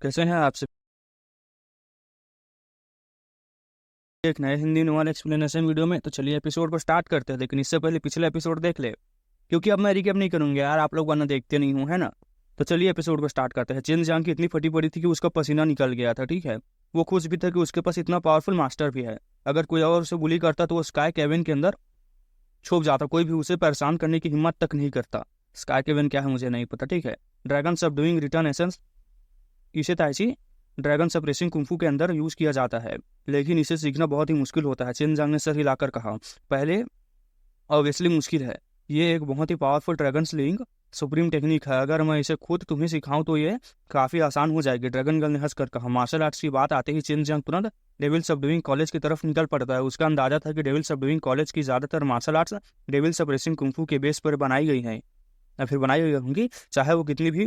कैसे हैं आप सब। एक नए हिंदी नॉवल एक्सप्लेनेशन वीडियो में तो चलिए एपिसोड को स्टार्ट करते हैं, लेकिन इससे पहले पिछले एपिसोड देख ले, क्योंकि अब मैं रिकैप नहीं करूंगा यार, आप लोग वरना देखते नहीं हूँ, है ना। तो चलिए एपिसोड को स्टार्ट करते हैं। चेन जियांग की इतनी फटी पड़ी थी कि उसका पसीना निकल गया था, ठीक है। वो खुश भी था कि उसके पास इतना पावरफुल मास्टर भी है। अगर कोई और उसे बुली करता तो वो स्काई केविन के अंदर छुप जाता, कोई भी उसे परेशान करने की हिम्मत तक नहीं करता। स्काई केविन क्या है मुझे नहीं पता, ठीक है। ड्रैगन सबडूइंग रिटर्न एसेंस, इसे ताइची ड्रैगन सप्रेसिंग कुंफू के अंदर यूज किया जाता है, लेकिन इसे सीखना बहुत ही मुश्किल होता है। चेन जियांग ने सर हिलाकर कहा, पहले ऑब्वियसली मुश्किल है। ये एक बहुत ही powerful dragon sling supreme technique है। अगर मैं इसे खुद तुम्हें सिखाऊं तो ये काफी आसान हो जाएगी। ड्रैगन गर्ल ने हंसकर कहा। मार्शल आर्ट्स की बात आते ही चेन जियांग तुरंत डेविल सबडूइंग कॉलेज की तरफ निकल पड़ता है। उसका अंदाजा था कि डेविल सबडूइंग कॉलेज की ज्यादातर martial arts devil suppressing kung fu के बेस पर बनाई गई हैं या फिर बनाई गई होंगी, चाहे वो कितनी भी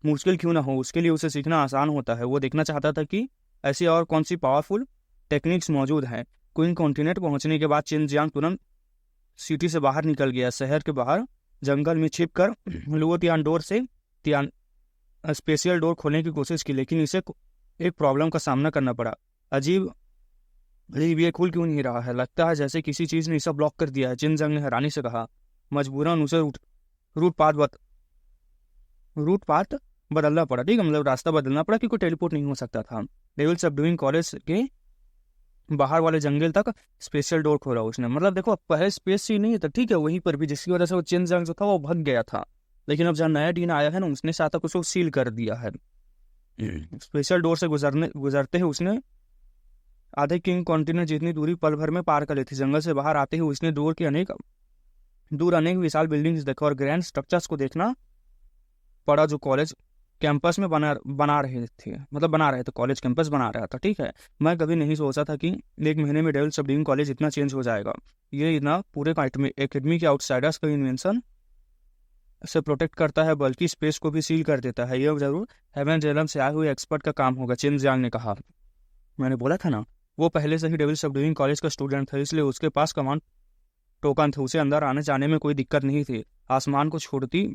मुश्किल क्यों ना हो। उसके लिए उसे सीखना आसान होता है। वो देखना चाहता था कि ऐसी और कौन सी पावरफुल टेक्निक्स मौजूद हैं। क्वीन कॉन्टिनेंट पहुंचने के बाद चेन जियांग तुरंत सिटी से बाहर निकल गया। शहर के बाहर जंगल में छिपकर लुओ तियान से तियान स्पेशल डोर खोलने की कोशिश की, लेकिन इसे एक प्रॉब्लम का सामना करना पड़ा। अजीब अजीब, ये खुल क्यों नहीं रहा है? लगता है जैसे किसी चीज ने इसे ब्लॉक कर दिया है। चेन जियांग ने हैरानी से कहा। मजबूरन उसे रूट पाथ रूट पाथ बदलना पड़ा, ठीक है, मतलब रास्ता बदलना पड़ा, क्योंकि टेलीपोर्ट नहीं हो सकता था। डेविल सबडूइंग कॉलेज के बाहर वाले जंगल तक स्पेशल डोर खोला उसने। मतलब देखो, पहले स्पेस ही नहीं था, ठीक है, वहीं पर भी, जिसकी वजह से वो चेन जियांग जो था वो भग गया था। लेकिन अब जहाँ नया डीन आया है ना, उसने साथ तक उसको सील कर दिया है। स्पेशल डोर से गुजरते ही उसने आधे किंग कॉन्टिनेंट जितनी दूरी पल भर में पार कर ली थी। जंगल से बाहर आते ही उसने दूर अनेक विशाल बिल्डिंग्स देखा और ग्रैंड स्ट्रक्चर्स को देखना पड़ा, जो कॉलेज कैंपस में बना रहे थे, मतलब बना रहे थे, कॉलेज कैंपस बना रहा था, ठीक है। मैं कभी नहीं सोचा था कि एक महीने में डेविल सबडूइंग कॉलेज इतना चेंज हो जाएगा। ये इतना पूरे एकेडमी के आउटसाइडर्स का इन्वेंशन से प्रोटेक्ट करता है, बल्कि स्पेस को भी सील कर देता है। यह जरूर हेवन जेलम से आए हुए एक्सपर्ट का काम होगा, चेन जियांग ने कहा। मैंने बोला था ना, वो पहले से ही डेविल सबडूइंग कॉलेज का स्टूडेंट था, इसलिए उसके पास कमांड टोकन थे। उसे अंदर आने जाने में कोई दिक्कत नहीं थी। आसमान को छूती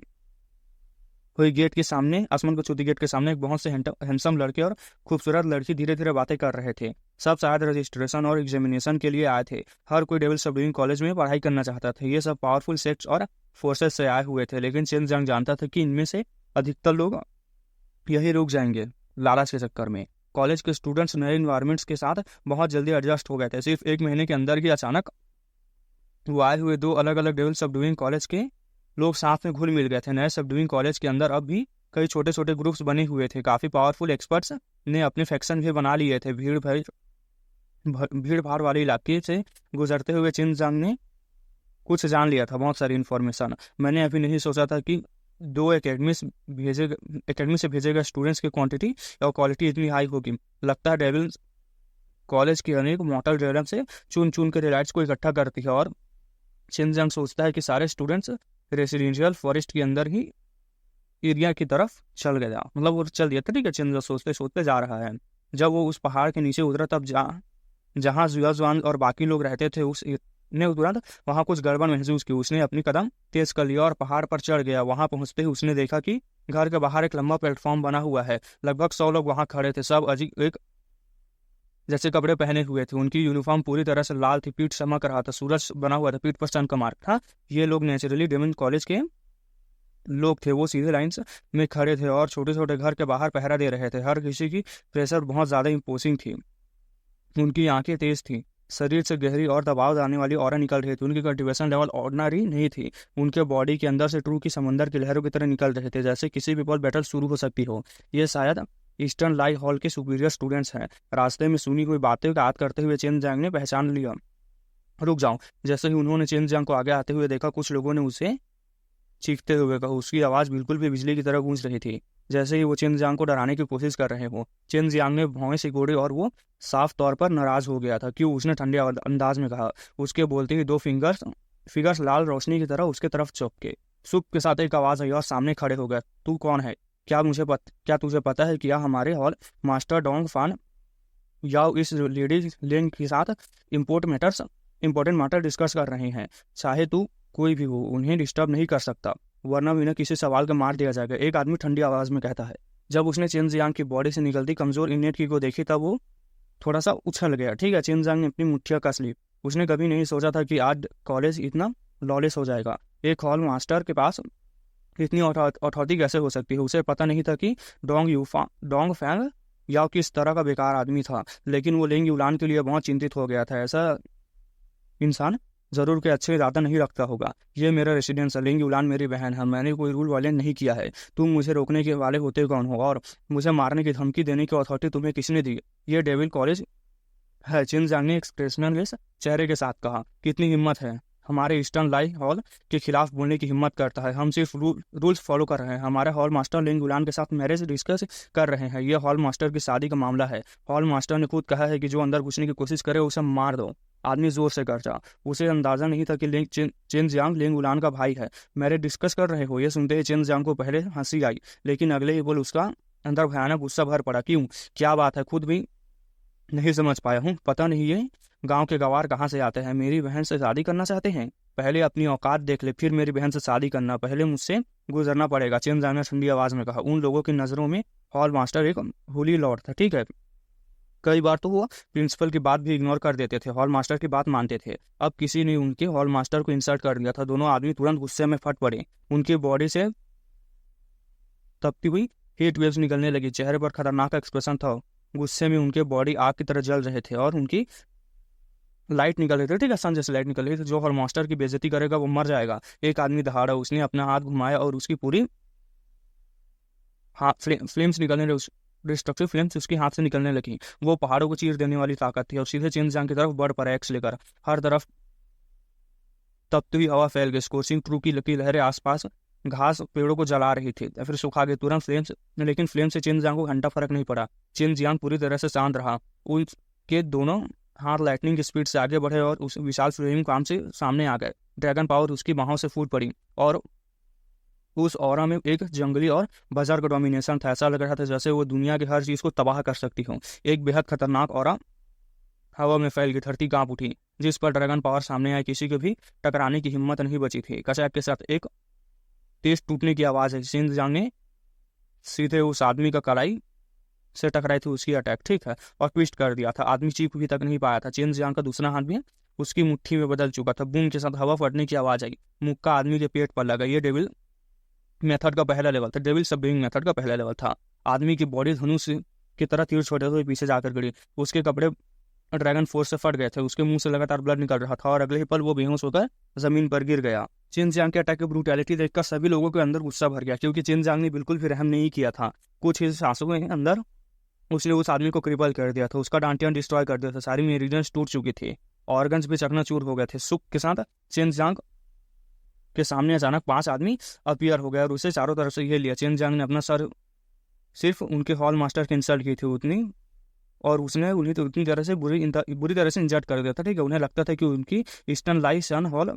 गेट के सामने एक बहुत से हैंडसम लड़के और खूबसूरत लड़की धीरे धीरे बातें कर रहे थे। सब शायद रजिस्ट्रेशन और एग्जामिनेशन के लिए आए थे। हर कोई डेविल सबडूइंग कॉलेज में पढ़ाई करना चाहता था। ये सब पावरफुल सेक्ट्स और फोर्सेस से आए हुए थे, लेकिन चेन जियांग जानता था कि इनमें से अधिकतर लोग यही रुक जाएंगे लालच के चक्कर में। कॉलेज के स्टूडेंट्स नए इन्वायरमेंट्स के साथ बहुत जल्दी एडजस्ट हो गए थे। सिर्फ एक महीने के अंदर ही अचानक वो आए हुए दो अलग अलग डेविल सबडूइंग कॉलेज के लोग साथ में घुल मिल गए थे। नए सबडूइंग कॉलेज के अंदर अब भी कई छोटे छोटे ग्रुप्स बने हुए थे। काफी पावरफुल एक्सपर्ट्स ने अपने फैक्शन भी बना लिए थे। भीड़ भाड़ वाले इलाके से गुजरते हुए चेन जियांग ने कुछ जान लिया था, बहुत सारी इन्फॉर्मेशन। मैंने अभी नहीं सोचा था कि दो एकेडमी से भेजे गए स्टूडेंट्स की क्वांटिटी और क्वालिटी इतनी हाई होगी। लगता है डेविल कॉलेज के अनेक मॉडल ड्रेगन से चुन चुन के डिलाइट्स को इकट्ठा करती है। और चेन जियांग सोचता है कि सारे स्टूडेंट्स रेसिडेंशियल फॉरेस्ट के अंदर ही एरिया की तरफ चल गया, मतलब वो चल दिया था, ठीक है। चेन जियांग सोचते सोचते जा रहा है। जब वो उस पहाड़ के नीचे उतरा, तब जहाँ जुआन और बाकी लोग रहते थे उसने तुरंत वहाँ कुछ गड़बड़ महसूस की। उसने अपनी कदम तेज कर लिया और पहाड़ पर चढ़ गया। वहाँ पहुंचते ही उसने देखा कि घर के बाहर एक लंबा प्लेटफॉर्म बना हुआ है। लगभग 100 लोग वहाँ खड़े थे। सब अजीब एक जैसे कपड़े पहने हुए थे। उनकी यूनिफॉर्म पूरी तरह से लाल थी, पीठ चमक रहा था, सूरज बना हुआ था, पीठ पर सन का मार्क था। ये लोग नेचुरली डेविल कॉलेज के लोग थे। वो सीधे लाइन्स में खड़े थे और छोटे छोटे घर के बाहर पहरा दे रहे थे। हर किसी की प्रेशर बहुत ज्यादा इम्पोजिंग थी। उनकी आंखें तेज थी, शरीर से गहरी और दबाव डालने वाली ऑरा निकल रही थी। उनकी कल्टिवेशन लेवल ऑर्डिनरी नहीं थी। उनके बॉडी के अंदर से ट्रू की समंदर की लहरों की तरह निकल रहे थे, जैसे किसी भी पल बैटल शुरू हो सकती हो। ये शायद ईस्टर्न लाई हॉल के सुपीरियर स्टूडेंट्स हैं। रास्ते में सुनी हुई बातें याद करते हुए चेन जियांग ने पहचान लिया। रुक जाओ। जैसे ही उन्होंने चेन जियांग को आगे आते हुए देखा, कुछ लोगों ने उसे चीखते हुए कहा। उसकी आवाज बिल्कुल भी बिजली की तरह गूंज रही थी, जैसे ही वो चेन जियांग को डराने की कोशिश कर रहे हो। चेन जियांग ने भौं सिकोड़े और वो साफ तौर पर नाराज हो गया था। क्यों? उसने ठंडे अंदाज में कहा। उसके बोलते ही दो फिगर्स लाल रोशनी की तरह उसके तरफ चौंके। सुख के साथ एक आवाज आई और सामने खड़े हो गए। तू कौन है? क्या तुझे पता है कि हमारे हॉल मास्टर डोंग फान याओ इस लेडी लेंग के साथ इंपॉर्टेंट मैटर डिस्कस कर रहे हैं। चाहे तू कोई भी हो, उन्हें डिस्टर्ब नहीं कर सकता, वरना उन्हें किसी सवाल का मार दिया जाएगा, एक आदमी ठंडी आवाज में कहता है। जब उसने चेन जियांग की बॉडी से निकलती कमजोर इनेट की को देखी तब वो थोड़ा सा उछल गया। ठीक है, चेन जियांग ने अपनी मुट्ठियां कस ली। उसने कभी नहीं सोचा था कि आज कॉलेज इतना लॉलेस हो जाएगा। एक हॉल मास्टर के पास इतनी अथॉरिटी कैसे हो सकती है। उसे पता नहीं था कि डोंग फैंग याओ किस तरह का बेकार आदमी था, लेकिन वो लिंग यूलान के लिए बहुत चिंतित हो गया था। ऐसा इंसान जरूर के अच्छे इरादा नहीं रखता होगा। ये मेरा रेसिडेंस है, लिंग यूलान मेरी बहन है, मैंने कोई रूल वायलेट नहीं किया है। तुम मुझे रोकने के वाले होते कौन हो, और मुझे मारने की धमकी देने की अथॉरिटी तुम्हें किसने दी? ये डेविल कॉलेज है, चिन जियांग ने एक्सप्रेशनलेस चेहरे के साथ कहा। कितनी हिम्मत है, हमारे ईस्टर्न लाई हॉल के खिलाफ बोलने की हिम्मत करता है। हम सिर्फ रूल्स फॉलो कर रहे हैं। हमारे हॉल मास्टर लिंग गुलान के साथ मैरिज डिस्कस कर रहे हैं। यह हॉल मास्टर की शादी का मामला है। हॉल मास्टर ने खुद कहा है कि जो अंदर घुसने की कोशिश करे उसे मार दो। आदमी जोर से गरजा। उसे अंदाजा नहीं था कि चिन जियांग लिंग गुलान का भाई है। मैरिज डिस्कस कर रहे हो? यह सुनते ही चिन जियांग को पहले हंसी आई, लेकिन अगले ही बोल उसका अंदर भयानक गुस्सा भर पड़ा। क्यों, क्या बात है, खुद भी नहीं समझ पाया हूँ। पता नहीं ये गांव के गवार कहाँ से आते हैं। मेरी बहन से शादी करना चाहते हैं? पहले अपनी औकात देख ले, फिर मेरी बहन से शादी करना। पहले मुझसे गुजरना पड़ेगा, चिन जियांग ने ठंडी आवाज में कहा। उन लोगों की नजरों में हॉल मास्टर एक होली लॉर्ड था। ठीक है, कई बार तो वो प्रिंसिपल की बात भी इग्नोर कर देते थे, हॉल मास्टर की बात मानते थे। अब किसी ने उनके हॉल मास्टर को इंसल्ट कर दिया था। दोनों आदमी तुरंत गुस्से में फट पड़े। उनकी बॉडी से तपती हुई हीट वेव्स निकलने लगी। चेहरे पर खतरनाक एक्सप्रेशन था। गुस्से में उनके बॉडी आग की तरह जल रहे थे और उनकी लाइट निकल रही थी। ठीक है, सन जैसे लाइट निकल रही थी। जो हॉल मास्टर की बेइज्जती करेगा वो मर जाएगा। एक आदमी दहाड़ा। उसने अपना हाथ घुमाया और उसकी पूरी फ्लेम्स निकलने लगी। डिस्ट्रक्टिव फ्लेम्स उसके हाथ से निकलने लगी। वो पहाड़ों को चीर देने वाली ताकत थी और सीधे चिन जियांग की तरफ बढ़ पड़ा एक्स लेकर। हर तरफ तपती हुई हवा फैल गई। स्कोर्चिंग ट्रू की लकी लहरें आसपास घास पेड़ों को जला रही थी, फिर सुखा गई तुरंत फ्लेम्स। लेकिन फ्लेम से चिन जियांग को घंटा फर्क नहीं पड़ा। चिन जियांग पूरी तरह से शांत रहा। उनके दोनों हाथ लाइटनिंग की स्पीड से आगे बढ़े और उस विशाल फ्लेम काम से सामने आ गए। ड्रैगन पावर उसकी बाहों से फूट पड़ी और उस ऑरा में एक जंगली और बाजार का डोमिनेशन था। ऐसा लग रहा था जैसे वो दुनिया की हर चीज को तबाह कर सकती हो। एक बेहद खतरनाक ऑरा हवा में फैल गई। धरती कांप उठी। जिस पर ड्रैगन पावर सामने आए किसी को भी टकराने की हिम्मत नहीं बची थी। कचाक के साथ एक तेज टूटने की आवाज है। चिन जियांग ने सीधे उस आदमी का कलाई से टकराई थी उसकी अटैक। ठीक है, और ट्विस्ट कर दिया था। आदमी चीख भी तक नहीं पाया था। चिन जियांग का दूसरा हाथ भी उसकी मुट्ठी में बदल चुका था। बूम के साथ हवा फटने की आवाज आई। मुक्का आदमी के पेट पर लगा। ये डेविल मेथड का पहला लेवल था। डेविल सबबिंग मेथड का पहला लेवल था। आदमी की बॉडी धनुष की तरह तीर छोड़ते हुए पीछे जाकर गिरी। उसके कपड़े ड्रैगन फोर्स से फट गए थे। उसके मुंह से लगातार ब्लड निकल रहा था और अगले ही पल वो बेहोश होकर जमीन पर गिर गया। चिन जियांग के अटैक की ब्रूटैलिटी देखकर सभी लोगों के अंदर गुस्सा भर गया, क्योंकि चिन जियांग ने बिल्कुल भी रहम नहीं किया था। कुछ ही सांसों के अंदर उसने उस आदमी को क्रिपल कर दिया था। उसका डांटियां डिस्ट्रॉय कर दिया था। सारी मेरिडियंस टूट चुकी थी। ऑर्गन्स भी चकनाचूर हो गए थे। सुख के साथ चिन जियांग के सामने अचानक 5 आदमी अपीयर हो गए और उसे चारों तरफ से ये लिया। चिन जियांग ने अपना सर सिर्फ उनके हॉल मास्टर की इंसल्ट की थी उतनी, और उसने उन्हें तो उतनी तरह से बुरी तरह से इंजर्ट कर दिया था। ठीक है, उन्हें लगता था कि उनकी ईस्टर्न लाई सन हॉल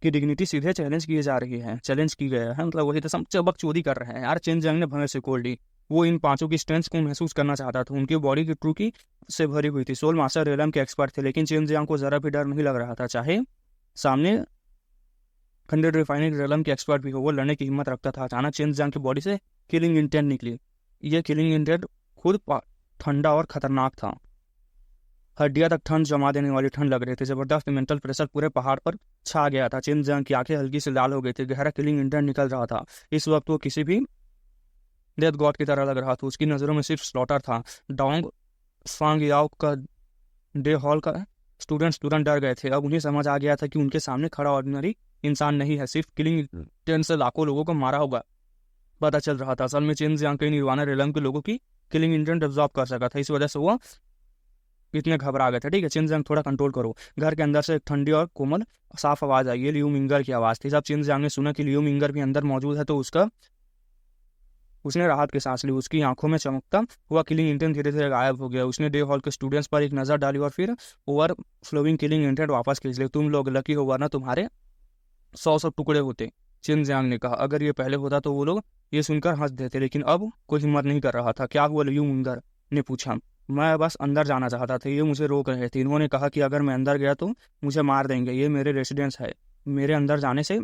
की डिग्निटी सीधे चैलेंज किए जा रही है, चैलेंज की गया है। मतलब वही तो सब चबक चोरी कर रहे हैं यार। चिन जियांग ने भैंस से खोल दी। वो इन 5 की स्ट्रेंथ को महसूस करना चाहता था। उनकी बॉडी की ट्रू की से भरी हुई थी। सोल मास्टर रेलम के एक्सपर्ट थे, लेकिन चिन जियांग को जरा भी डर नहीं लग रहा था। चाहे सामने 100 रिफाइनिंग रेलम के एक्सपर्ट भी हो, वो लड़ने की हिम्मत रखता था। अचानक चिन जियांग की बॉडी से किलिंग इंटेंट निकली। ये किलिंग इंटेंट खुद ठंडा और खतरनाक था। हड्डियां तक ठंड जमा देने वाली ठंड लग रही थी। जबरदस्त मेंटल प्रेशर पूरे पहाड़ पर छा गया था। चिन जियांग की आंखें हल्की से लाल हो गई थी। गहरा किलिंग इंटेंट निकल रहा था। इस वक्त वो किसी भी डेथ गॉड की तरह लग रहा था। उसकी नजरों में सिर्फ स्लॉटर था। डोंग फांग याओ का डे हॉल का स्टूडेंट्स तुरंत डर गए थे। अब उन्हें समझ आ गया था कि उनके सामने खड़ा ऑर्डिनरी इंसान नहीं है, सिर्फ किलिंग इंटेंट से लाखों लोगों को मारा होगा पता चल रहा था। असल में चिन जियांग के निर्वाणा रेलम के लोगों की किलिंग इंटेंट एब्जॉर्ब कर सका था। इस वजह से वो इतने घबरा गए थे। ठीक है, चिन जियांग थोड़ा कंट्रोल करो। घर के अंदर से एक ठंडी और कोमल साफ आवाज आई। ये लियू मिंगर की आवाज थी। जब चिन जियांग ने सुना कि लियू मिंगर भी अंदर मौजूद है तो उसने राहत की सांस ली। उसकी आंखों में चमकता हुआ किलिंग इंटेंट धीरे धीरे गायब हो गया। उसने डे हॉल के स्टूडेंट्स पर एक नजर डाली और फिर ओवर फ्लोइंग किलिंग इंटेंट वापस खींच ली। तुम लोग लकी हो, वरना तुम्हारे 100 टुकड़े होते, चिन जियांग ने कहा। अगर ये पहले होता तो वो लोग ये सुनकर हंस देते, लेकिन अब कोई हिम्मत नहीं कर रहा था। क्या हुआ, लियू मिंगर ने पूछा। मैं बस अंदर जाना चाहता था, ये मुझे रोक रहे थे। इन्होंने कहा कि अगर मैं अंदर गया तो मुझे मार देंगे। ये मेरे रेसिडेंस है, मेरे अंदर जाने से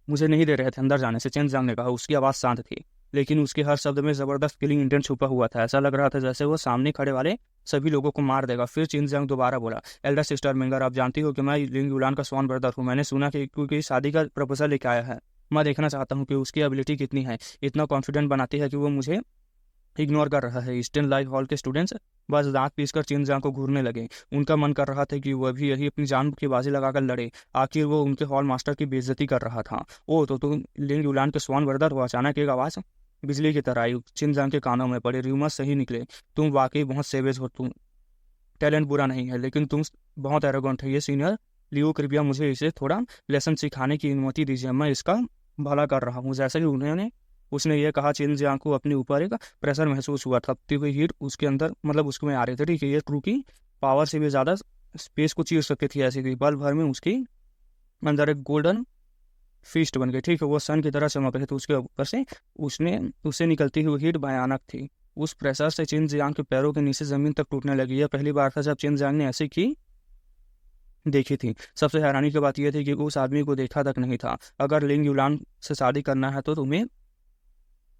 मुझे नहीं दे रहे थे अंदर जाने से, चिन जियांग ने कहा। उसकी आवाज़ शांत थी। लेकिन उसके हर शब्द में जबरदस्त किलिंग इंटेंट छुपा हुआ था। ऐसा लग रहा था जैसे वो सामने खड़े वाले सभी लोगों को मार देगा। फिर चिनजियांग दोबारा बोला, एल्डर सिस्टर मिंगर, आप जानती हो कि मैं लिंग युलान का स्वान ब्रदर हूँ। मैंने सुना कि क्योंकि शादी का प्रपोजल लेके आया है। मैं देखना चाहता हूँ कि उसकी एबिलिटी कितनी है। इतना कॉन्फिडेंट बनाती है कि वो मुझे इग्नोर कर रहा है। ईस्टर्न लाइफ हॉल के स्टूडेंट्स बस दांत पीसकर चिनजियांग को घूरने लगे। उनका मन कर रहा था कि वह भी यही अपनी जान की बाजी लगाकर लड़े। आखिर वो उनके हॉल मास्टर की बेइज्जती कर रहा था। ओ तो तुम लिंग युलान के स्वान ब्रदर हो? अचानक एक आवाज बिजली की तरह आई। चिनजियांग के कानों में पड़े। रूमर सही निकले, तुम वाकई बहुत सेवेज हो। तुम टैलेंट बुरा नहीं है, लेकिन तुम बहुत एरोगेंट है। ये सीनियर लियो, कृपया मुझे इसे थोड़ा लेसन सिखाने की अनुमति दीजिए। मैं इसका भला कर रहा हूँ। जैसे ही उसने ये कहा, चिनजियांग को अपने ऊपर एक प्रेशर महसूस हुआ। थपती हुई हीट उसके अंदर, मतलब उसको में आ रही थी। ठीक है, ये ट्रू की पावर से भी ज्यादा स्पेस को चीर सकती थी। ऐसी थी पल भर में उसकी अंदर एक गोल्डन फीस्ट बन गई। ठीक है, वो सन की तरह चमक रही थी। उसके ऊपर से उससे निकलती हुई हीट भयानक थी। उस प्रेशर से चिनजियांग के पैरों के नीचे जमीन तक टूटने लगी। यह पहली बार था जब चिनजियांग ने ऐसी की देखी थी। सबसे हैरानी की बात यह थी कि उस आदमी को देखा तक नहीं था। अगर लिंग युलान से शादी करना है तो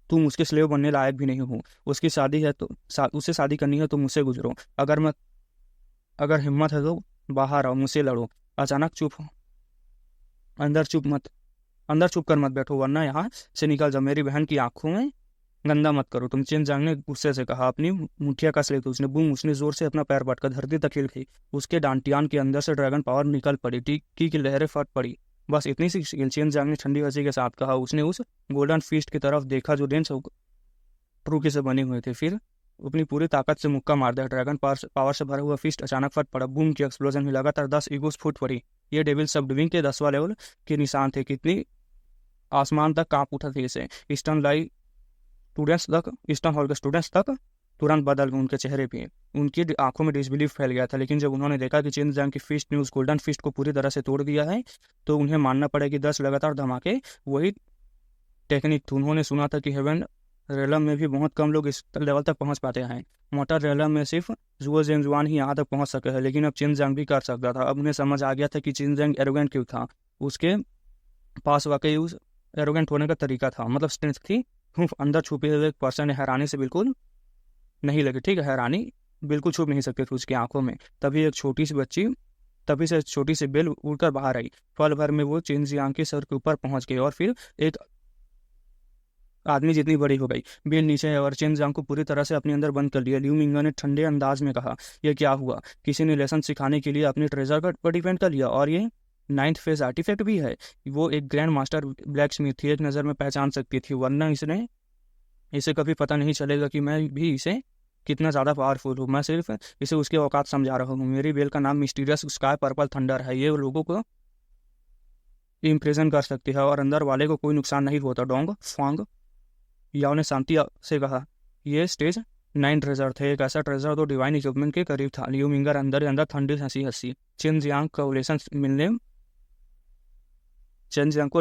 तुम उसके स्लेव बनने लायक भी नहीं हो। उसकी शादी है तो उससे शादी करनी है तो मुझसे गुजरो। अगर हिम्मत है तो बाहर आओ, मुझसे लड़ो। अचानक चुप हो। अंदर चुप मत अंदर छुप कर मत बैठो, वरना यहाँ से निकल जाओ। मेरी बहन की आंखों में गंदा मत करो तुम। चिनजियांग ने गुस्से से कहा। अपनी मुठिया कस ली तो उसने बूम, उसने जोर से अपना पैर पटकर धरती तक हिल गई। उसके डांटियान के अंदर से ड्रैगन पावर निकल पड़ी। टीकी की लहरें फट पड़ी। बस इतनी सी। चिनजियांग ने ठंडी हंसी के साथ कहा। उसने उस गोल्डन फीस्ट की तरफ देखा जो डेंस ट्रूकी से बने हुए थे। फिर अपनी पूरी ताकत से मुक्का मार दिया। ड्रैगन पावर से भरा हुआ फिस्ट अचानक फट पड़ा। बूम की एक्सप्लोजन में लगातार 10 ईगोस फूट पड़ी। ये डेविल सबडिविंग के 10वां लेवल के निशान थे। कितनी आसमान तक कांप उठा थे इसे। ईस्टर्न हॉल के स्टूडेंट्स तक तुरंत बदल गए उनके चेहरे पे। उनकी आंखों में डिसबिलीफ फैल गया था। लेकिन जब उन्होंने देखा कि चिनजियांग की फिस्ट ने उस गोल्डन फिस्ट को पूरी तरह से तोड़ दिया है, तो उन्हें मानना पड़ा कि 10 लगातार धमाके वही टेक्निक थी। उन्होंने सुना था कि हेवन रेलम में भी बहुत कम लोग इस लेवल तक पहुंच पाते हैं। मोटर रेलम में सिर्फ जुओ जेनजुआन ही यहाँ तक पहुंच सके हैं, लेकिन अब चिनजियांग भी कर सकता था। अब उन्हें समझ आ गया था कि चिनजियांग एरोगेंट क्यों था। उसके पास वाकई उस एरोगेंट होने का तरीका था, मतलब स्ट्रेंथ थी। अंदर छुपे हुए एक पर्सन ने हैरानी से बिल्कुल नहीं लगी। ठीक है, हैरानी बिल्कुल छुप नहीं सकती थी उसकी आंखों में। तभी से छोटी सी बेल उड़कर बाहर आई। पल भर में वो चिनजियांग के सर के ऊपर पहुंच गई और फिर एक आदमी जितनी बड़ी हो गई। बेल नीचे है और चिनजियांग को पूरी तरह से अपने अंदर बंद कर लिया। लियू मिंगर ने ठंडे अंदाज में कहा, यह क्या हुआ? किसी ने लेसन सिखाने के लिए अपने ट्रेजर पर डिपेंड कर लिया। और ये 9th फेज आर्टिफैक्ट भी है। वो एक ग्रैंड मास्टर ब्लैक स्मिथ थी, एक नज़र में पहचान सकती थी, वरना इसे कभी पता नहीं चलेगा कि मैं भी इसे कितना ज़्यादा पावरफुल हूँ। मैं सिर्फ इसे उसके औकात समझा रहा हूँ। मेरी बेल का नाम मिस्टीरियस स्काई पर्पल थंडर है। ये लोगों को इम्प्रेशन कर सकती है और अंदर वाले को कोई नुकसान नहीं होता। डोंग फांग याओ ने शांति से कहा, यह स्टेज 9 ट्रेजर थे। एक ऐसा ट्रेजर तो डिवाइन इक्विपमेंट के करीब था। लियू मिंगर अंदर ठंडी हंसी। चिनजियांग को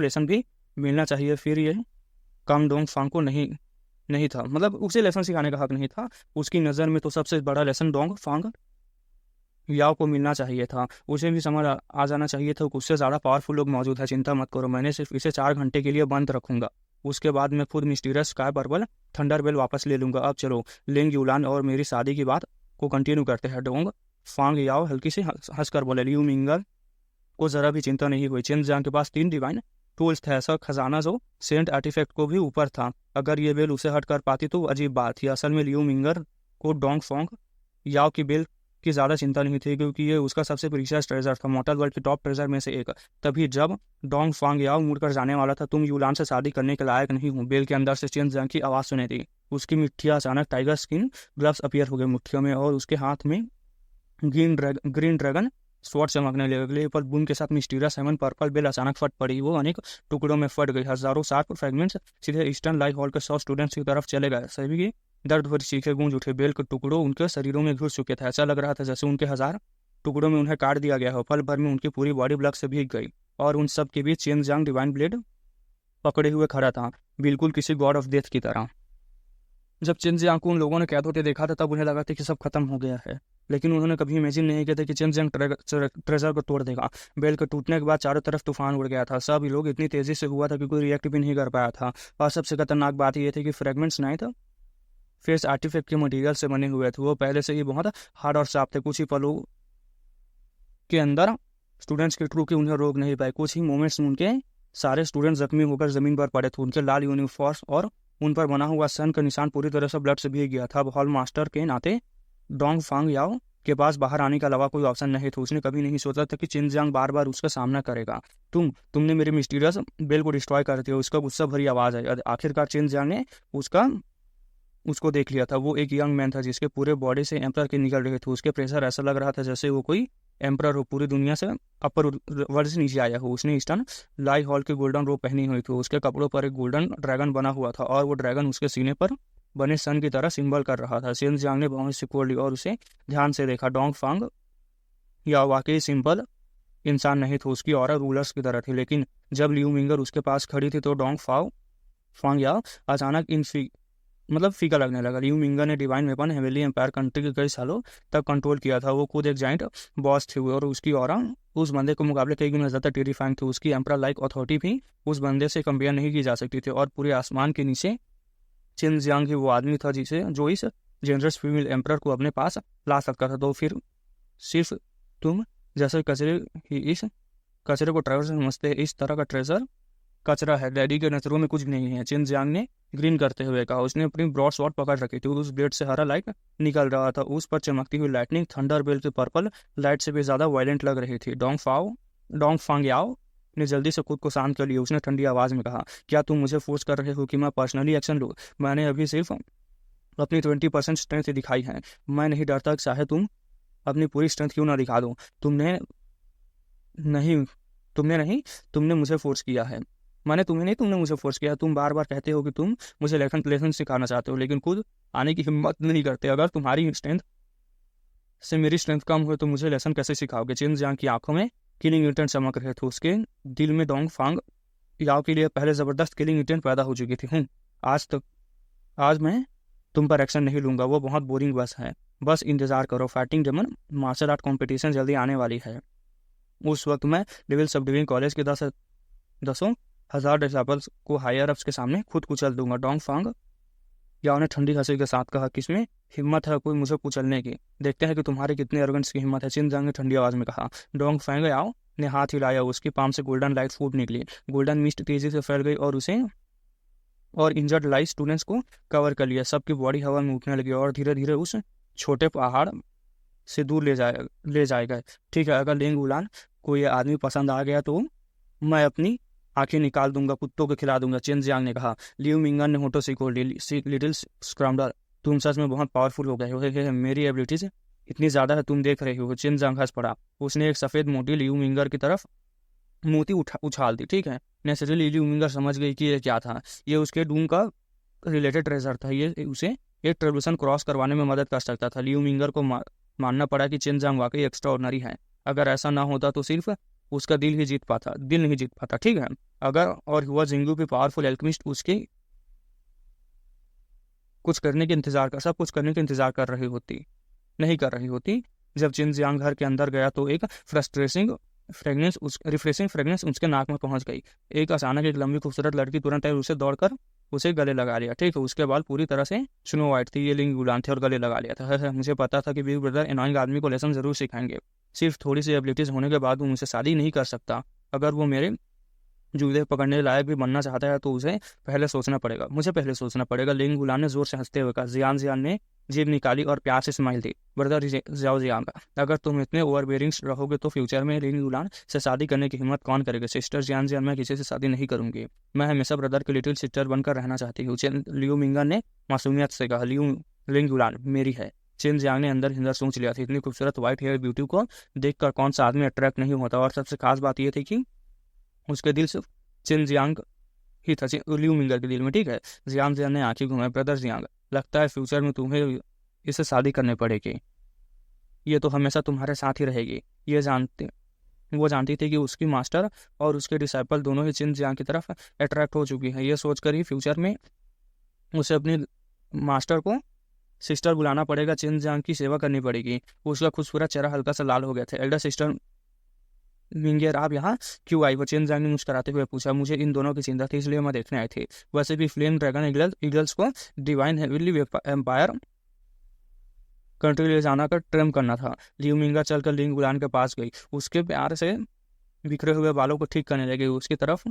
लेसन भी मिलना चाहिए। फिर ये कम डोंग फांग को नहीं था, मतलब उसे लेसन सिखाने का हक नहीं था। उसकी नज़र में तो सबसे बड़ा लेसन डोंग फांग याओ को मिलना चाहिए था। उसे भी समझ आ जाना चाहिए था कि उससे ज़्यादा पावरफुल लोग मौजूद है। चिंता मत करो, मैंने सिर्फ इसे 4 घंटे के लिए बंद रखूंगा। उसके बाद मैं खुद मिस्टीरियस स्काई पर्पल थंडरबेल वापस ले लूंगा। अब चलो लिंग युलान और मेरी शादी की बात को कंटिन्यू करते हैं। डोंग फांग याओ हल्की से हंसकर बोले। लियू मिंगर को जरा भी चिंता नहीं हुई। चिनजियांग के पास 3 डिवाइन टूल्स थे, ऐसा खजाना जो सेंट आर्टिफैक्ट को भी ऊपर था। अगर ये बेल उसे हट कर पाती तो अजीब बात थी। असल में लियू मिंगर को डोंग फांग याओ की बेल की ज़्यादा चिंता नहीं थी, क्योंकि ये उसका सबसे प्रीशियस ट्रेजर था, मॉर्टल वर्ल्ड के टॉप ट्रेजर में से एक। तभी जब डोंग फांग याओ मुड़कर जाने वाला था, तुम युलान से शादी करने के लायक नहीं हूँ, बेल के अंदर से चिनजियांग की आवाज़ सुनी थी। उसकी मुट्ठियाँ अचानक टाइगर स्किन ग्लव्स अपीयर हो गए मुट्ठियों में, और उसके हाथ में ग्रीन ड्रैगन स्वॉर्ड चमकने लगे। पर बूम के साथ मिस्टीरियस हेवन पर्पल बेल अचानक फट पड़ी। वो अनेक टुकड़ों में फट गई। हजारों शार्प फ्रेगमेंट्स सीधे ईस्टर्न लाइफ हॉल के 100 स्टूडेंट्स की तरफ चले गए। सभी की दर्द भरी चीखें गूंज उठे। बेल के टुकड़ों उनके शरीरों में घुस चुके थे। ऐसा लग रहा था जैसे उनके 1000 टुकड़ों में उन्हें काट दिया गया हो। पल भर में उनकी पूरी बॉडी ब्लड से भीग गई, और उन सब के बीच चिनजियांग डिवाइन ब्लेड पकड़े हुए खड़ा था, बिल्कुल किसी गॉड ऑफ डेथ की तरह। जब चिनजियांग को उन लोगों ने कैद होते देखा था तब उन्हें लगा था कि सब खत्म हो गया है, लेकिन उन्होंने कभी इमेजिन नहीं किया था कि चिनजियांग ट्रेजर को तोड़ देगा। बेल के टूटने के बाद चारों तरफ तूफान उड़ गया था। सब लोग इतनी तेजी से हुआ था कि कोई रिएक्ट भी नहीं कर पाया था। और सबसे खतरनाक बात यह थी कि फ्रेगमेंट्स नहीं था फेस आर्टिफैक्ट के मटेरियल से बने हुए थे। वो पहले से ही बहुत हार्ड और साफ थे। कुछ ही पलों के अंदर स्टूडेंट्स के क्रू के उन्हें रोक नहीं पाए। कुछ ही मोमेंट्स में उनके सारे स्टूडेंट्स जख्मी होकर जमीन पर पड़े थे। उनके लाल यूनिफॉर्म और उन पर बना हुआ सन का निशान पूरी तरह से ब्लड से भीग गया था। अब हॉल मास्टर के नाते डोंग फांग याओ के पास बाहर आने के अलावा कोई ऑप्शन नहीं था। उसने कभी नहीं सोचा था कि चिनजियांग बार बार उसका सामना करेगा। तुमने मेरे मिस्टीरियस बेल को डिस्ट्रॉय कर दिया, उसका गुस्सा भरी आवाज़ आई। आखिरकार चिनजियांग ने उसको देख लिया था। वो एक यंग मैन था जिसके पूरे बॉडी से एम्पर के निकल रहे थे। उसके प्रेशर ऐसा लग रहा था जैसे वो कोई एम्पर हो, पूरी दुनिया से अपर वर्ल्ड से नीचे आया हो। उसने ईस्टर्न लाई हॉल की गोल्डन रोप पहनी हुई थी। उसके कपड़ों पर एक गोल्डन ड्रैगन बना हुआ था और वो ड्रैगन उसके सीने पर बने सन की तरह सिंबल कर रहा था। चिनजियांग ने बहुत सिकोड़ ली और उसे ध्यान से देखा। डोंग फांग या वाकई सिंपल इंसान नहीं था, उसकी ऑरा रूलर्स की तरह थी। लेकिन जब लियू मिंगर उसके पास खड़ी थी तो डोंग फांग या अचानक फीका लगने लगा। लियू मिंगर ने divine weapon heavenly empire country के कई सालों तक कंट्रोल किया था। वो खुद एक जाइंट बॉस थे और उसकी ऑरा उस बंदे के मुकाबले कई गुना ज़्यादा टेरिफाइंग थी। उसकी एम्परर लाइक अथॉरिटी भी उस बंदे से कंपेयर नहीं की जा सकती थी। और पूरे आसमान के नीचे चिनजियांग ही वो आदमी था जो इस जेनरस फीमेल एम्परर को अपने पास ला सकता था। तो फिर सिर्फ तुम जैसे कचरे ही इस कचरे को ट्रेजर समझते, इस तरह का ट्रेजर कचरा है। डैडी के नजरों में कुछ भी नहीं है, चिनजियांग ने ग्रीन करते हुए कहा। उसने अपनी ब्रॉड स्वॉर्ड पकड़ रखी थी। उस ब्लेड से हरा लाइट निकल रहा था। उस पर चमकती हुई लाइटनिंग थंडर बेल के पर्पल लाइट से भी ज्यादा वायलेंट लग रही थी। डोंग फांग याओ ने जल्दी से खुद को शांत कर लिया। उसने ठंडी आवाज में कहा, क्या तुम मुझे फोर्स कर रहे हो कि मैं पर्सनली एक्शन लूँ? मैंने अभी सिर्फ अपनी 20% स्ट्रेंथ दिखाई है। मैं नहीं डरता, चाहे तुम अपनी पूरी स्ट्रेंथ क्यों ना दिखा दो। तुमने मुझे फोर्स किया है। तुमने मुझे फोर्स किया। तुम बार बार कहते हो कि तुम मुझे लेसन सिखाना चाहते हो, लेकिन खुद आने की हिम्मत नहीं करते। अगर तुम्हारी स्ट्रेंथ से मेरी स्ट्रेंथ कम हो तो मुझे लेसन कैसे सिखाओगे? चिनजियांग की आंखों में किलिंग इंटेंट चमक रहे थे। उसके दिल में डोंग फांग याओ के लिए पहले जबरदस्त किलिंग इंटेंट पैदा हो चुकी थी। आज मैं तुम पर एक्शन नहीं लूंगा, वो बहुत बोरिंग बस इंतजार करो। Fighting demon martial art competition जल्दी आने वाली है। उस वक्त मैं डेविल सब डिविजन कॉलेज के 10,000 डिसाइपल्स को हायर अप्स के सामने खुद कुचल दूंगा। डोंग फांग याओ ने ठंडी हंसी के साथ कहा, किसमें हिम्मत है कोई मुझे कुचलने की? देखते हैं कि तुम्हारी कितनी एरोगेंस की हिम्मत है, चिनजियांग ने ठंडी आवाज में कहा। डोंग फांग याओ ने हाथ हिलाया। उसकी पाम से गोल्डन लाइट फूट निकली। गोल्डन मिस्ट तेजी से फैल गई और इंजर्ड लाइट स्टूडेंट्स को कवर कर लिया। सबकी बॉडी हवा में उठने लगी और धीरे धीरे उस छोटे पहाड़ से दूर ले जाएगा। ठीक है, अगर लिंग उलान को ये आदमी पसंद आ गया तो मैं अपनी आंखें निकाल दूंगा, कुत्तों को खिला दूंगा, चिनजियांग ने कहा। लियू मिंगर ने होठों से खोल ली। लिटिल स्क्रम्बलर, तुम सच में बहुत पावरफुल हो गए हो। मेरी एबिलिटीज इतनी ज्यादा है, तुम देख रही हो। चिनजियांग हंस पड़ा। उसने एक सफेद मोटी लियू मिंगर की तरफ मोती उछाल दी। ठीक है, नेचुरली लियू मिंगर समझ गई कि ये क्या था। ये उसके डूम का रिलेटेड ट्रेजर था। ये उसे एक ट्रेवल्यूशन क्रॉस करवाने में मदद कर सकता था। लियू मिंगर को मानना पड़ा कि चिनजियांग वाकई एक्स्ट्रा ऑर्डिनरी है। अगर ऐसा ना होता तो सिर्फ उसका दिल नहीं जीत पाता। ठीक है, अगर और हुआ जिंगू की पावरफुल एल्केमिस्ट उसके सब कुछ करने के इंतजार कर रही होती। जब चिनजियांग घर के अंदर गया तो एक रिफ्रेशिंग फ्रेगनेंस उसके नाक में पहुंच गई। अचानक एक लंबी खूबसूरत लड़की तुरंत आई, उसे दौड़कर उसे गले लगा लिया। ठीक है, उसके बाल पूरी तरह से स्नो वाइट थी। ये लिंग गुलान थे और गले लगा लिया था। मुझे पता था कि बिग ब्रदर एनोइंग आदमी को लेसन जरूर सिखाएंगे। सिर्फ थोड़ी सी एबिलिटीज होने के बाद वो मुझसे शादी नहीं कर सकता। अगर वो मेरे जूते पकड़ने लायक भी बनना चाहता है तो मुझे पहले सोचना पड़ेगा। लिंग गुलान ने जोर से हंसते हुए कहा। जियान ने जेब निकाली और प्यार से स्माइल दी। ब्रदर जियांग, अगर तुम इतने ओवरबेयरिंग रहोगे तो फ्यूचर में लिंग गुलान से शादी करने की हिम्मत कौन करेगा? सिस्टर जियान, मैं किसी से शादी नहीं करूंगी। मैं हमेशा ब्रदर की लिटिल सिस्टर बनकर रहना चाहती हूँ। लियू मिंगर ने मासूमियत से कहा। लिंग गुलान मेरी है। चिनजियांग ने अंदर सोच लिया था, इतनी खूबसूरत व्हाइट हेयर ब्यूटी को देखकर कौन सा आदमी अट्रैक्ट नहीं होता। और सबसे खास बात यह थी कि उसके दिल सिर्फ चिनजियांग ही था, लियू मिंगर के दिल में। ठीक है, जियांग ने आंखें घुमाई। ब्रदर जियांग, लगता है फ्यूचर में तुम्हें इसे शादी करनी पड़ेगी। ये तो हमेशा तुम्हारे साथ ही रहेगी। वो जानती थी कि उसकी मास्टर और उसके डिसाइपल दोनों ही चिनजियांग की तरफ अट्रैक्ट हो चुकी है। ये सोचकर ही फ्यूचर में उसे अपनी मास्टर को सिस्टर बुलाना पड़ेगा, चेन जियांग की सेवा करनी पड़ेगी। उसका खूबसूरत चेहरा हल्का सा लाल हो गया था। एल्डर सिस्टर मिंगेर, आप यहाँ क्यों आई? वो चेन जियांग ने मुस्कुराते हुए पूछा। मुझे इन दोनों की चिंता थी, इसलिए मैं देखने आई थी। वैसे भी फ्लेम ड्रैगन ईगल्स को डिवाइन हेवनली एम्पायर कंट्री ले जाना कर ट्रिम करना था। लियू मिंगा चलकर लिंग गुलान के पास गई, उसके प्यार से बिखरे हुए बालों को ठीक करने लगी। उसकी तरफ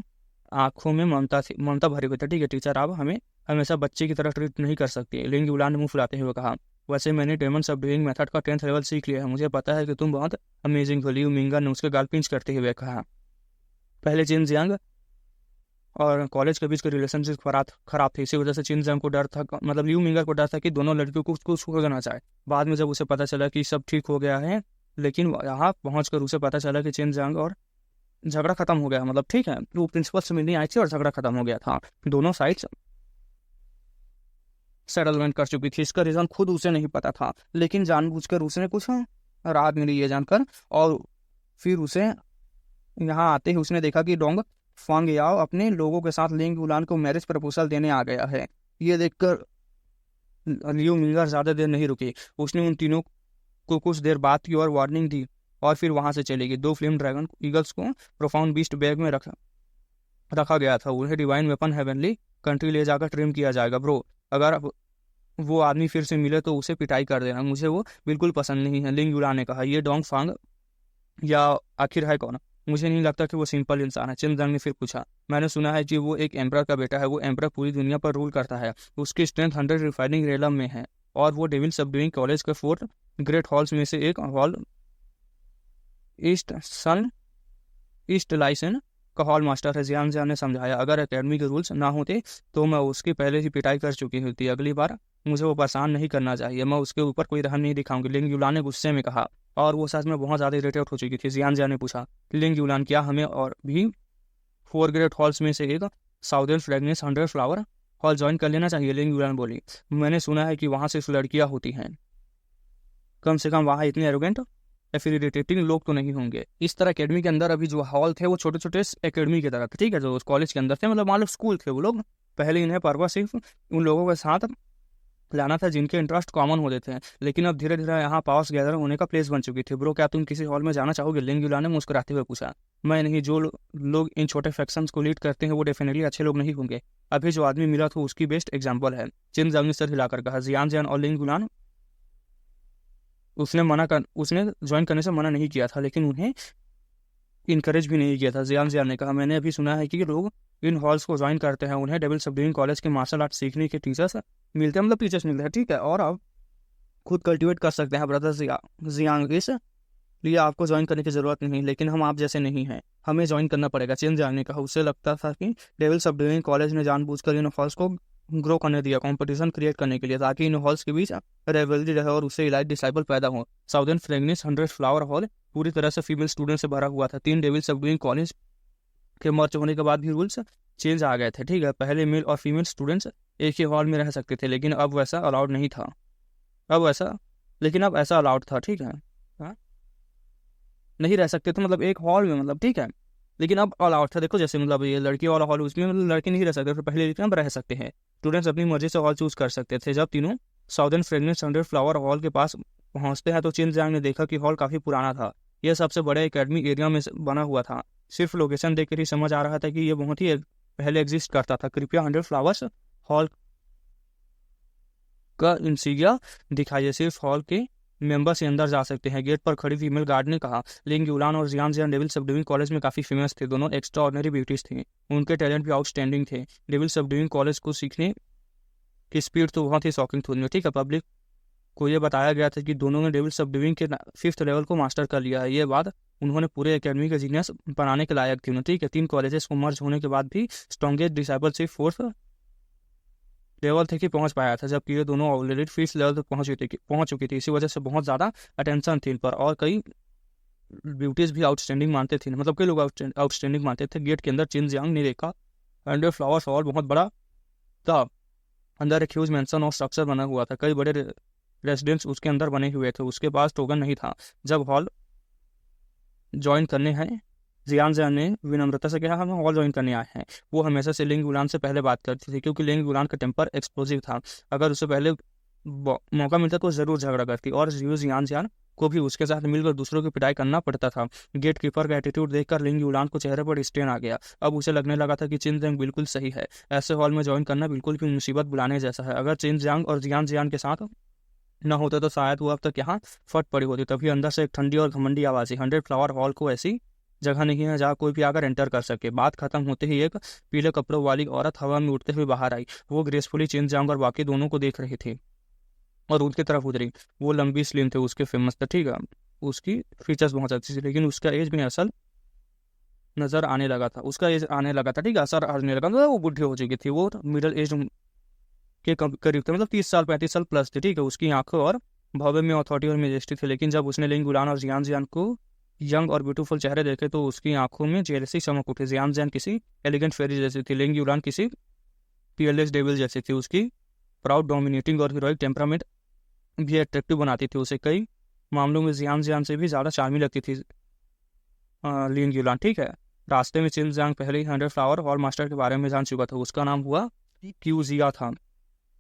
आंखों में ममता भरी हुई थी। ठीक है टीचर, आप हमें हमेशा बच्चे की तरह ट्रीट नहीं कर सकती, लिंग गुलान ने मुंह फुलाते हुए कहा। वैसे मैंने डेमन सबडुइंग मेथड का 10th लेवल सीख लिया है, मुझे पता है कि तुम बहुत अमेजिंग हो। लियू मिंगा ने उसके गाल पिंच करते हुए कहा। पहले चेन जियांग और कॉलेज के बीच के रिलेशनशिप खराब थे, इसी वजह से चिन जियांग को डर था, मतलब लियू मिंगा को डर था कि दोनों लड़कियों को कुछ हो ना चाहे। बाद में जब उसे पता चला कि सब ठीक हो गया है, लेकिन यहाँ पहुंचकर उसे पता चला कि चिन जियांग और झगड़ा खत्म हो गया, मतलब ठीक है वो प्रिंसिपल से मिलने आई थी और झगड़ा खत्म हो गया था। दोनों साइड्स सेटलमेंट कर चुकी थी। इसका रीजन खुद उसे नहीं पता था, लेकिन जानबूझकर उसने कुछ राहत मिली ये जानकर। और फिर उसे यहाँ आते ही उसने देखा कि डोंग फांग याओ अपने लोगों के साथ लिंग उलान को मैरिज प्रपोजल देने आ गया है। ये देखकर लियू मिंगर ज्यादा देर नहीं रुकी, उसने उन तीनों को कुछ देर बाद की और वार्निंग दी और फिर वहां से चली गई। 2 फ्लेम ड्रैगन ईगल्स को प्रोफाउंड बीस्ट बैग में रखा गया था। उन्हें डिवाइन वेपन हेवनली कंट्री ले जाकर ट्रिम किया जाएगा। ब्रो, अगर वो आदमी फिर से मिले तो उसे पिटाई कर देना, मुझे वो बिल्कुल पसंद नहीं है, लिंग युला ने कहा। ये डोंग फांग या आखिर है कौन? मुझे नहीं लगता कि वो सिंपल इंसान है, चिन जंग ने फिर पूछा। मैंने सुना है कि वो एक एम्परर का बेटा है, वो एम्परर पूरी दुनिया पर रूल करता है, उसकी स्ट्रेंथ 100 रिफाइनिंग रेलम में है और वो डेविल सबडुइंग कॉलेज के 4 ग्रेट हॉल्स में से एक हॉल ईस्ट लाइसन का हॉल मास्टर है। जियांग ने समझाया। अगर एकेडमी के रूल्स ना होते तो मैं उसकी पहले ही पिटाई कर चुकी होती। अगली बार मुझे वो परेशान नहीं करना चाहिए, मैं उसके ऊपर कोई रहम नहीं दिखाऊंगी, लिंग युला ने गुस्से में कहा। और वो सच में बहुत ज़्यादा इरिटेट हो चुकी थी। जियांग ने पूछा, लिंग युलान, क्या हमें और भी 4 ग्रेट हॉल्स में से एक southern fragrance 100 flower hall join कर लेना चाहिए? लिंग युलान बोली। मैंने सुना है कि वहाँ सिर्फ लड़कियाँ होती हैं, कम से कम वहाँ इतने एरोगेंट या फिर इरिटेटिंग लोग तो नहीं होंगे। इस तरह एकेडमी के अंदर अभी जो हॉल थे वो छोटे छोटे एकेडमी की तरह थे, ठीक है, जो कॉलेज के अंदर थे, मतलब मान लो स्कूल थे वो लोग। पहले इन्हें पर्पस सिर्फ उन लोगों के साथ लाना था जिनके इंटरेस्ट कॉमन होते थे, लेकिन अब धीरे धीरे यहाँ पावर्स गैदर होने का प्लेस बन चुकी थी। ब्रो, क्या तुम किसी हॉल में जाना चाहोगे? लिंग युला ने मुस्कुराते हुए पूछा। मैं नहीं, जो लोग इन छोटे फैक्शंस को लीड करते हैं वो डेफिनेटली अच्छे लोग नहीं होंगे। अभी जो आदमी मिला था उसकी बेस्ट एग्जाम्पल है, चिन जंग ने सर हिलाकर कहा। जियान और लिंग युलान उसने ज्वाइन करने से मना नहीं किया था, लेकिन उन्हें इनकरेज भी नहीं किया था। जियान ने कहा, मैंने अभी सुना है कि लोग इन हॉल्स को ज्वाइन करते हैं, उन्हें डेविल सबडुइंग कॉलेज के मार्शल आर्ट सीखने के टीचर्स मिलते हैं, मतलब टीचर्स मिलते हैं, ठीक है, और आप खुद कल्टिवेट कर सकते हैं ब्रदर जियांग, इसलिए आपको ज्वाइन करने की जरूरत नहीं, लेकिन हम आप जैसे नहीं हैं, हमें ज्वाइन करना पड़ेगा, चिन जियांग ने कहा। उससे लगता था कि डेविल सबडुइंग कॉलेज ने जानबूझकर इन हॉल्स को ग्रो करने दिया, कंपटीशन क्रिएट करने के लिए, ताकि इन हॉल्स के बीच रेवलरी रहे और उससे इलाइट डिसाइपल पैदा हो। साउदर्न फ्रेगनेस 100 फ्लावर हॉल पूरी तरह से फीमेल स्टूडेंट से भरा हुआ था। 3 डेविल सबडुइंग कॉलेज के मर्ज होने के बाद भी रूल्स चेंज आ गए थे, ठीक है। पहले मेल और फीमेल स्टूडेंट्स एक ही हॉल में रह सकते थे, लेकिन अब वैसा अलाउड नहीं था। अब ऐसा अलाउड था, ठीक है, हाँ? नहीं रह सकते थे, मतलब एक हॉल में, मतलब ठीक है, लेकिन अब अलाउड था। देखो जैसे मतलब ये लड़की वाला हॉल, उसमें मतलब लड़के नहीं रह सकते थे पहले, लेकिन अब रह सकते हैं। स्टूडेंट्स अपनी मर्जी से हॉल चूज कर सकते थे। जब तीनों साउदर्न फ्रेगनेंस 100 फ्लावर हॉल के पास पहुंचते हैं तो चिन जियांग ने देखा कि हॉल काफी पुराना था। यह सबसे बड़े एकेडमी एरिया में बना हुआ था। सिर्फ लोकेशन देखकर ही समझ आ रहा था कि यह बहुत ही पहले एग्जिस्ट करता था। कृपया 100 फ्लावर्स हॉल का इंसिग्निया दिखाइए, सिर्फ हॉल के मेंबर से अंदर जा सकते हैं, गेट पर खड़ी फीमेल गार्ड ने कहा। लिंग युलान और जियान डेविल सबडुइंग कॉलेज में काफी फेमस थे, दोनों एक्स्ट्रा ऑर्डिनरी ब्यूटीज थी, उनके टैलेंट भी आउटस्टैंडिंग थे। डेविल सबडुइंग कॉलेज को सीखने की स्पीड तो बहुत ही शॉकिंग थी, ठीक है। पब्लिक को यह बताया गया था कि दोनों ने डेविल सबडुइंग के 5th लेवल को मास्टर कर लिया है। ये बात उन्होंने पूरे एकेडमी के जीनियस बनाने के लायक थी, ठीक है। 3 कॉलेजेस को मर्ज होने के बाद भी स्ट्रॉन्गेस्ट डिसाइपल सिर्फ 4th लेवल तक ही पहुंच पाया था, जबकि ये दोनों ऑलरेडी 5th लेवल तक पहुंच चुकी थी। इसी वजह से बहुत ज़्यादा अटेंशन थी इन पर, और कई ब्यूटीज भी आउटस्टैंडिंग मानते थे, मतलब कई लोग आउटस्टैंडिंग मानते थे। गेट के अंदर चिन जियांग ने देखा 100 फ्लावर्स हॉल बहुत बड़ा था, अंदर एक ह्यूज मैंसन और स्ट्रक्चर बना हुआ था, कई बड़े रेजिडेंट्स उसके अंदर बने हुए थे। उसके पास टोकन नहीं था। जब हॉल ज्वाइन करने हैं जियान जियान ने विनम्रता से कहा, हम हॉल ज्वाइन करने आए हैं। वो हमेशा से लिंग युलान से पहले बात करती थी क्योंकि लिंग युलान का टेम्पर एक्सप्लोसिव था। अगर उसे पहले मौका मिलता तो जरूर झगड़ा करती और जियान जियान को भी उसके साथ मिलकर दूसरों की पिटाई करना पड़ता था। गेट कीपर का एटीट्यूड देखकर लिंग युलान को चेहरे पर स्ट्रेन आ गया। अब उसे लगने लगा था कि चिन जियांग बिल्कुल सही है, ऐसे हॉल में ज्वाइन करना बिल्कुल भी मुसीबत बुलाने जैसा है। अगर चिन जियांग और जियान जियान के साथ न होते तो शायद वो अब तक यहाँ फट पड़ी होती। तभी अंदर से एक ठंडी और घमंडी आवाज आई, 100 फ्लावर हॉल को ऐसी जगह नहीं है जहाँ कोई भी आकर एंटर कर सके। बात खत्म होते ही एक पीले कपड़ों वाली औरत हवा में उड़ते हुए बाहर आई। वो ग्रेसफुली चिन जियांग और बाकी दोनों को देख रही थी और उनकी तरफ उतरी। वो लंबी स्लिम थे, उसके फेमस था, ठीक है, उसकी फीचर्स बहुत अच्छी थी, लेकिन उसका एज भी असल नजर आने लगा था। उसका एज आने लगा था, ठीक है, असर आने लगा था। वो बुढ़ी हो चुकी थी, वो मिडिल एज के करीब थे, मतलब 30 साल 35 साल प्लस थे, ठीक है। उसकी आंखों और भव्य में अथॉरिटी और मेजेस्टी थी। लेकिन जब उसने लिंग युलान और जियान जियान को यंग और ब्यूटीफुल चेहरे देखे तो उसकी आंखों में जेलसी चमक उठी। जियान जियान किसी एलिगेंट फेरी जैसी थी, लिंग युलान किसी पीएलएस डेविल जैसी थी। उसकी प्राउड, डोमिनेटिंग और हीरोइक टेम्परामेंट भी अट्रैक्टिव बनाती थी उसे। कई मामलों में जियान जियान से भी ज़्यादा चार्मिंग लगती थी लिंग युलान, ठीक है। रास्ते में चिन जियांग पहले ही 100 फ्लावर हॉल मास्टर के बारे में जान चुका था। उसका नाम हुआ क्यूजिया था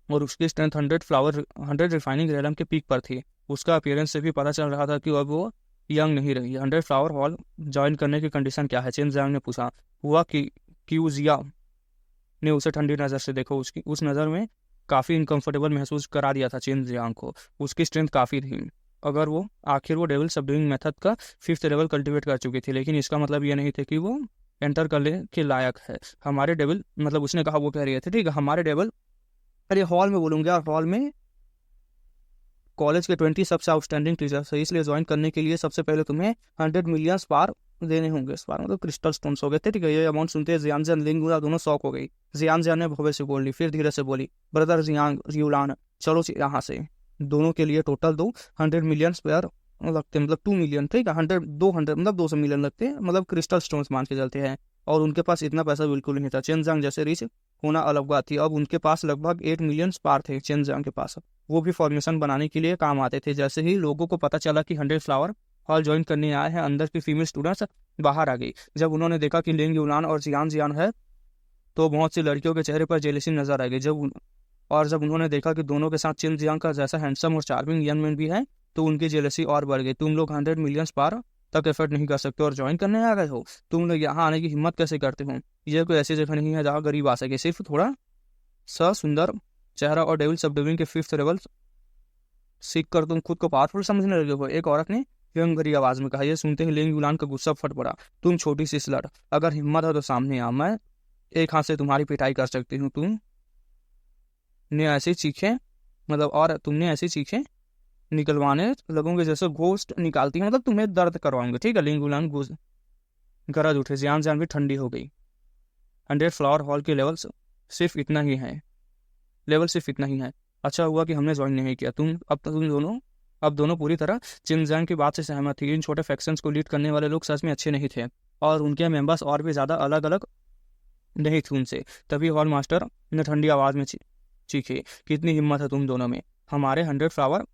और उसकी स्ट्रेंथ 100 रिफाइनिंग रेलम के पीक पर थी। उसका अपीयरेंस से भी पता चल रहा था कि अब वो यंग नहीं रही। 100 फ्लावर हॉल ज्वाइन करने की कंडीशन क्या है, चिन जियांग ने पूछा। हुआ कि क्यूजिया ने उसे ठंडी नज़र से देखा। उसकी उस नज़र में काफ़ी इनकम्फर्टेबल महसूस करा दिया था चिन जियांग को। उसकी स्ट्रेंथ काफ़ी थी। अगर वो आखिर वो डेविल सबडुइंग मेथड का 5th लेवल कल्टिवेट कर चुकी थी, लेकिन इसका मतलब ये नहीं था कि वो एंटर करने के लायक है। हमारे डेविल, मतलब उसने कहा, वो कह रही थी, ठीक है, हमारे डेविल, अरे हॉल में बोलूँगी, और हॉल में कॉलेज के 20 सबसे आउटस्टैंडिंग टीचर्स है, इसलिए ज्वाइन करने के लिए सबसे पहले तुम्हें 100 मिलियन स्पार देने होंगे। स्पार मतलब क्रिस्टल स्टोन्स हो गए थे, ठीक है। ये अमाउंट सुनते जियान जियान लिंग युलान दोनों शॉक हो गई। जियान जियान ने भव्य से बोल ली, फिर धीरे से बोली, ब्रदर जियांग युलान, चलो यहाँ से। दोनों के लिए टोटल 100 मिलियन स्पेयर लगते, मतलब 2 मिलियन, ठीक है। 200 मतलब 200 मिलियन लगते हैं, मतलब क्रिस्टल स्टोन्स मान के चलते हैं। और उनके पास इतना पैसा बिल्कुल नहीं था। चेन जियांग जैसे रिच होना अलग बात थी, अब उनके पास लगभग 8 मिलियन स्पार थे चेन जियांग के पास। वो भी फॉर्मेशन बनाने के लिए काम आते थे। जैसे ही लोगों को पता चला कि 100 फ्लावर हॉल ज्वाइन करने आए हैं, अंदर की फीमेल स्टूडेंट्स बाहर आ गई। जब उन्होंने देखा कि लिंग युलान और जियान जियान है तो बहुत सी लड़कियों के चेहरे पर जेलसी नजर आ गई। जब उन्होंने देखा कि दोनों के साथ चिन जियांग का जैसा हैंडसम और चार्मिंग यंग मैन भी है तो उनकी जेलसी और बढ़ गई। तुम लोग 100 मिलियन स्पार तक एफर्ट नहीं कर सकते और ज्वाइन करने आ गए हो? तुम लोग यहाँ आने की हिम्मत कैसे करते हो? ये कोई ऐसी जगह नहीं है जहाँ गरीब आ सके। सिर्फ थोड़ा सा सुंदर चेहरा और डेविल सबडिविंग के 5th लेवल सीख कर तुम खुद को पावरफुल समझने लगे हो, एक औरत ने व्यंग भरी आवाज में कहा। यह सुनते ही लिंग युलान का गुस्सा फट पड़ा। तुम छोटी सी स्लट, अगर हिम्मत है तो सामने आ, मैं एक हाथ से तुम्हारी पिटाई कर सकती हूँ। तुमने ऐसी चीखें, मतलब, और तुमने ऐसी चीखें निकलवाने लगोगे जैसे घोस्ट निकालती है, मतलब तुम्हें दर्द करवाऊंगे, ठीक है। लिंग युलान गरज उठे। जियान जियान भी ठंडी हो गई। 100 फ्लावर हॉल के लेवल सिर्फ इतना ही है, लेवल सिर्फ इतना ही है। अच्छा हुआ कि हमने ज्वाइन नहीं किया। अब दोनों पूरी तरह चिन जियांग की बात से सहमत थी। इन छोटे फैक्शंस को लीड करने वाले लोग सच में अच्छे नहीं थे और उनके मेंबर्स और भी ज़्यादा अलग अलग नहीं थे उनसे। तभी हॉल मास्टर ने ठंडी आवाज़ में चीखी, कितनी हिम्मत है तुम दोनों में? हमारे 100 फ्लावर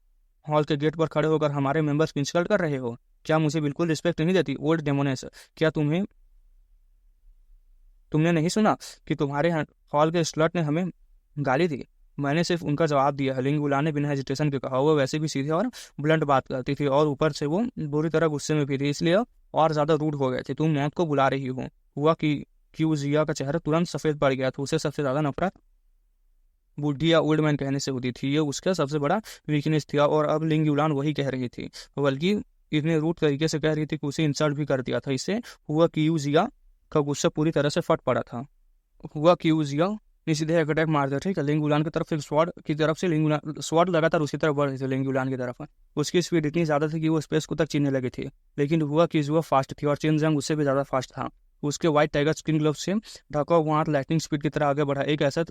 हॉल के गेट पर खड़े होकर हमारे मेंबर्स की इंसल्ट कर रहे हो? क्या मुझे बिल्कुल रिस्पेक्ट नहीं देती? ओल्ड डेमोनेस, क्या तुमने नहीं सुना कि तुम्हारे हॉल के स्लट ने हमें गाली दी? मैंने सिर्फ उनका जवाब दिया है। लिंग युलान ने बिना हेजिटेशन के कहा। वो वैसे भी सीधे और ब्लंट बात करती थी और ऊपर से वो बुरी तरह गुस्से में भी थी, इसलिए और ज्यादा रूड हो गए थे। तुम मौत को बुला रही हो? हुआ कि क्यूजिया का चेहरा तुरंत सफेद पड़ गया था। उसे सबसे ज्यादा नफरत बुढ़ी या ओल्ड मैन कहने से होती थी। ये उसका सबसे बड़ा वीकनेस थी और अब लिंग युलान वही कह रही थी, बल्कि इतने रूड तरीके से कह रही थी कि उसे इंसल्ट भी कर दिया था। इससे हुआ कि यूजिया का गुस्सा पूरी तरह से फट पड़ा था। हुआ कि यूजिया ने सीधे एक अटैक मार दिया, ठीक है, लिंग युलान की तरफ। फिर स्वॉर्ड की तरफ से स्वॉर्ड लगातार उसकी तरफ बढ़ रही थी लिंग युलान की तरफ। उसकी स्पीड इतनी ज्यादा थी कि वो स्पेस को तक छीनने लगी थी। लेकिन हुआ कि युवा फास्ट थी और चिन जियांग उससे भी ज्यादा फास्ट था। उसके व्हाइट टाइगर स्किन ग्लव से ढका हुआ हाथ लाइटनिंग स्पीड की तरह आगे बढ़ा, एक ऐसा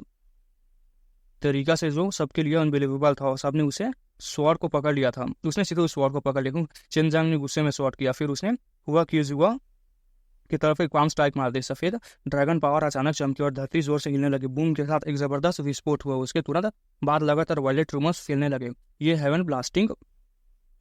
तरीका से जो सबके लिए अनबिलीवेबल था और सबने उसे स्वॉर्ड को पकड़ लिया था। उसने सीधे उस स्वॉर्ड को पकड़ लिया। चिन जियांग ने गुस्से में स्वॉर्ड किया। फिर उसने हुआ कि युवा की तरफ एक पाम स्ट्राइक मार दी। सफेद ड्रैगन पावर अचानक चमकी और धरती जोर से हिलने लगी। बूम के साथ एक जबरदस्त विस्फोट हुआ। उसके तुरंत बाद लगातार वायलेट रूमर्स फैलने लगे। ये हेवन ब्लास्टिंग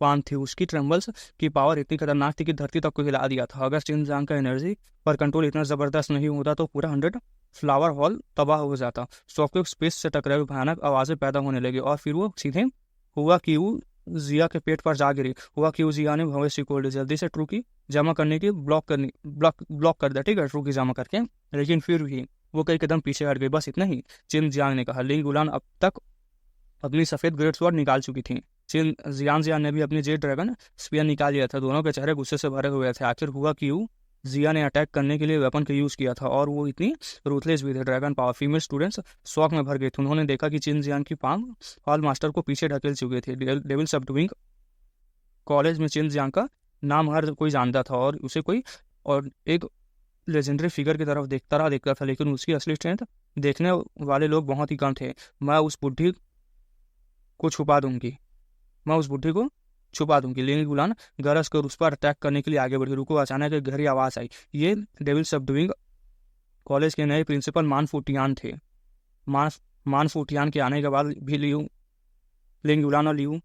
पान थी। उसकी ट्रम्बल्स की पावर इतनी खतरनाक थी कि धरती तक को हिला दिया था। अगर चिनजांग का एनर्जी पर कंट्रोल इतना जबरदस्त नहीं होता तो पूरा 100 फ्लावर हॉल तबाह हो जाता। सॉकेट स्पेस से टकराए भयानक आवाजें पैदा होने लगी और फिर वो सीधे हुआ क्यू जिया के पेट पर जा गिरी। हुआ क्यू जिया ने भवेशी को जल्दी से ट्रू की जमा करने की ब्लॉक कर दिया, ठीक है, ट्रू की जमा करके। लेकिन फिर भी वो कई कदम पीछे हट गई। बस इतना ही, चिन जियांग ने कहा। लिंग उलान अब तक अपनी सफेद ग्रेट स्वॉर्ड निकाल चुकी थी। चिन जियान ने भी अपनी जेड ड्रैगन स्पीयर निकाल लिया था। दोनों के चेहरे गुस्से से भरे हुए थे। आखिर हुआ क्यों जिया ने अटैक करने के लिए वेपन का यूज किया था और वो इतनी रूथलेस भी थे। ड्रैगन पावर फीमेल स्टूडेंट्स शौक में भर गए थे। उन्होंने देखा कि चिन जियान की पाम हॉल मास्टर को पीछे ढकेल चुके थे। डेविल सबडूइंग कॉलेज में चिन जियान का नाम हर कोई जानता था और उसे कोई और एक लेजेंडरी फिगर की तरफ देखता था, लेकिन उसकी असली स्ट्रेंथ देखने वाले लोग बहुत ही कम थे। मैं उस बुढ़ी को छुपा दूंगी मैं उस बुढ़ी को छुपा दूंगी। लिंग गुलान गरज कर उस पर अटैक करने के लिए आगे बढ़ी। रुको, अचानक एक गहरी आवाज आई। ये डेविल सबडूइंग कॉलेज के नए प्रिंसिपल मान फूटियान थे। मान फूटियान के आने के बाद भी लिंग गुलान और लियू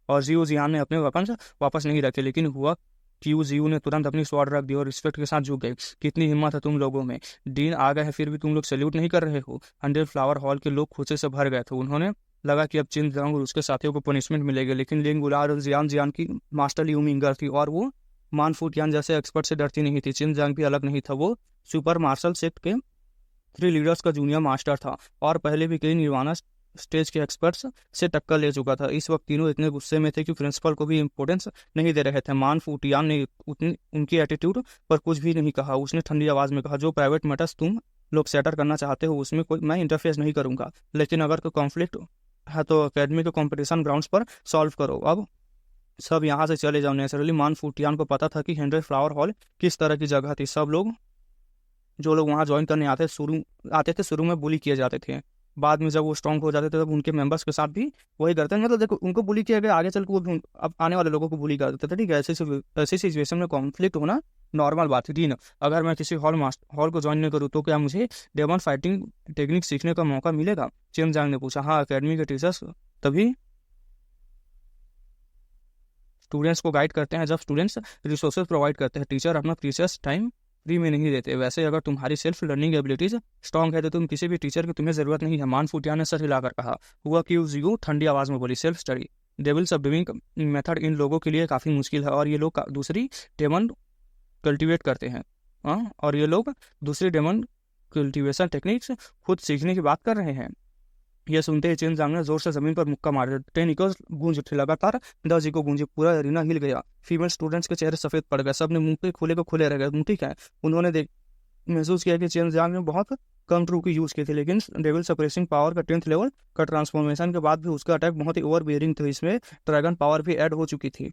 और जियो जियान ने अपने वेपन वापस नहीं रखे, लेकिन हुआ क्यू जियो ने तुरंत अपनी स्वॉर्ड रख दी और रिस्पेक्ट के साथ झुक गई। कितनी हिम्मत है तुम लोगों में। डीन आ गए हैं फिर भी तुम लोग सैल्यूट नहीं कर रहे हो। 100 फ्लावर हॉल के लोग खुशी से भर गए थे। उन्होंने लगा कि अब चिन जियांग और उसके साथियों को पनिशमेंट मिलेगी, लेकिन लिंग गुलार और जियान की मास्टर लियू मिंगर थी और वो मान फूटियान जैसे एक्सपर्ट से डरती नहीं थी। चिन जियांग भी अलग नहीं था। वो सुपर मार्शल सेक्ट के 3 लीडर्स का जूनियर मास्टर था और पहले भी कई निर्वाणा स्टेज के एक्सपर्ट्स से टक्कर ले चुका था। इस वक्त तीनों इतने गुस्से में थे कि प्रिंसिपल को भी इंपॉर्टेंस नहीं दे रहे थे। मान फूटियान ने उनकी एटीट्यूड पर कुछ भी नहीं कहा। उसने ठंडी आवाज में कहा, जो प्राइवेट मैटर्स तुम लोग सेटल करना चाहते हो उसमें कोई मैं इंटरफेयर नहीं करूंगा, लेकिन अगर कोई कॉन्फ्लिक्ट है तो अकेडमी के कॉम्पिटिशन ग्राउंड्स पर सॉल्व करो। अब सब यहाँ से चले जाओ। नेचुरली मान फूटियान को पता था कि 100 फ्लावर हॉल किस तरह की जगह थी। सब लोग जो लोग वहाँ ज्वाइन करने आते थे शुरू में बुली किए जाते थे। बाद में जब वो स्ट्रॉन्ग हो जाते थे तब उनके मेंबर्स के साथ भी वही करते हैं। मतलब देखो, उनको बुली किया गया, आगे चल के वो भी अब आने वाले लोगों को बुली कर देते थे, ठीक है। ऐसी सिचुएशन में कॉन्फ्लिक्ट होना नॉर्मल बात है। तीन, अगर मैं किसी हॉल को ज्वाइन नहीं करूँ तो क्या मुझे डेमन फाइटिंग टेक्निक सीखने का मौका मिलेगा? चिन जियांग ने पूछा। हाँ, अकेडमी के टीचर्स तभी स्टूडेंट्स को गाइड करते हैं जब स्टूडेंट्स रिसोर्सेज प्रोवाइड करते हैं। टीचर अपना प्रीशियस टाइम फ्री में नहीं देते। वैसे अगर तुम्हारी सेल्फ लर्निंग एबिलिटीज स्ट्रॉन्ग है तो तुम किसी भी टीचर की तुम्हें जरूरत नहीं है, मान फूटिया ने सर हिलाकर कहा। हुआ कि जियो ठंडी आवाज में बोली, self study devil subduing method इन लोगों के लिए काफी मुश्किल है और ये लोग दूसरी डेमन कल्टिवेट करते हैं। और ये लोग दूसरी डेमन कल्टिवेशन टेक्निक्स खुद सीखने की बात कर रहे हैं। यह सुनते ही चिन जियांग ने जोर से जमीन पर मुक्का मार दिया। 10 इकोस गूंज उठे, लगातार 10 इको गूंजे, पूरा एरिना हिल गया। फीमेल स्टूडेंट्स के चेहरे सफेद पड़ गए, सबने मुंह के खुले रह गए। ठीक है, उन्होंने महसूस किया कि चिन जियांग ने बहुत कम ट्रू की यूज की थी, लेकिन डेविल सप्रेसिंग पावर का 10th लेवल का ट्रांसफॉर्मेशन के बाद भी उसका अटैक बहुत ही ओवर बेयरिंग था। इसमें ड्रैगन पावर भी ऐड हो चुकी थी,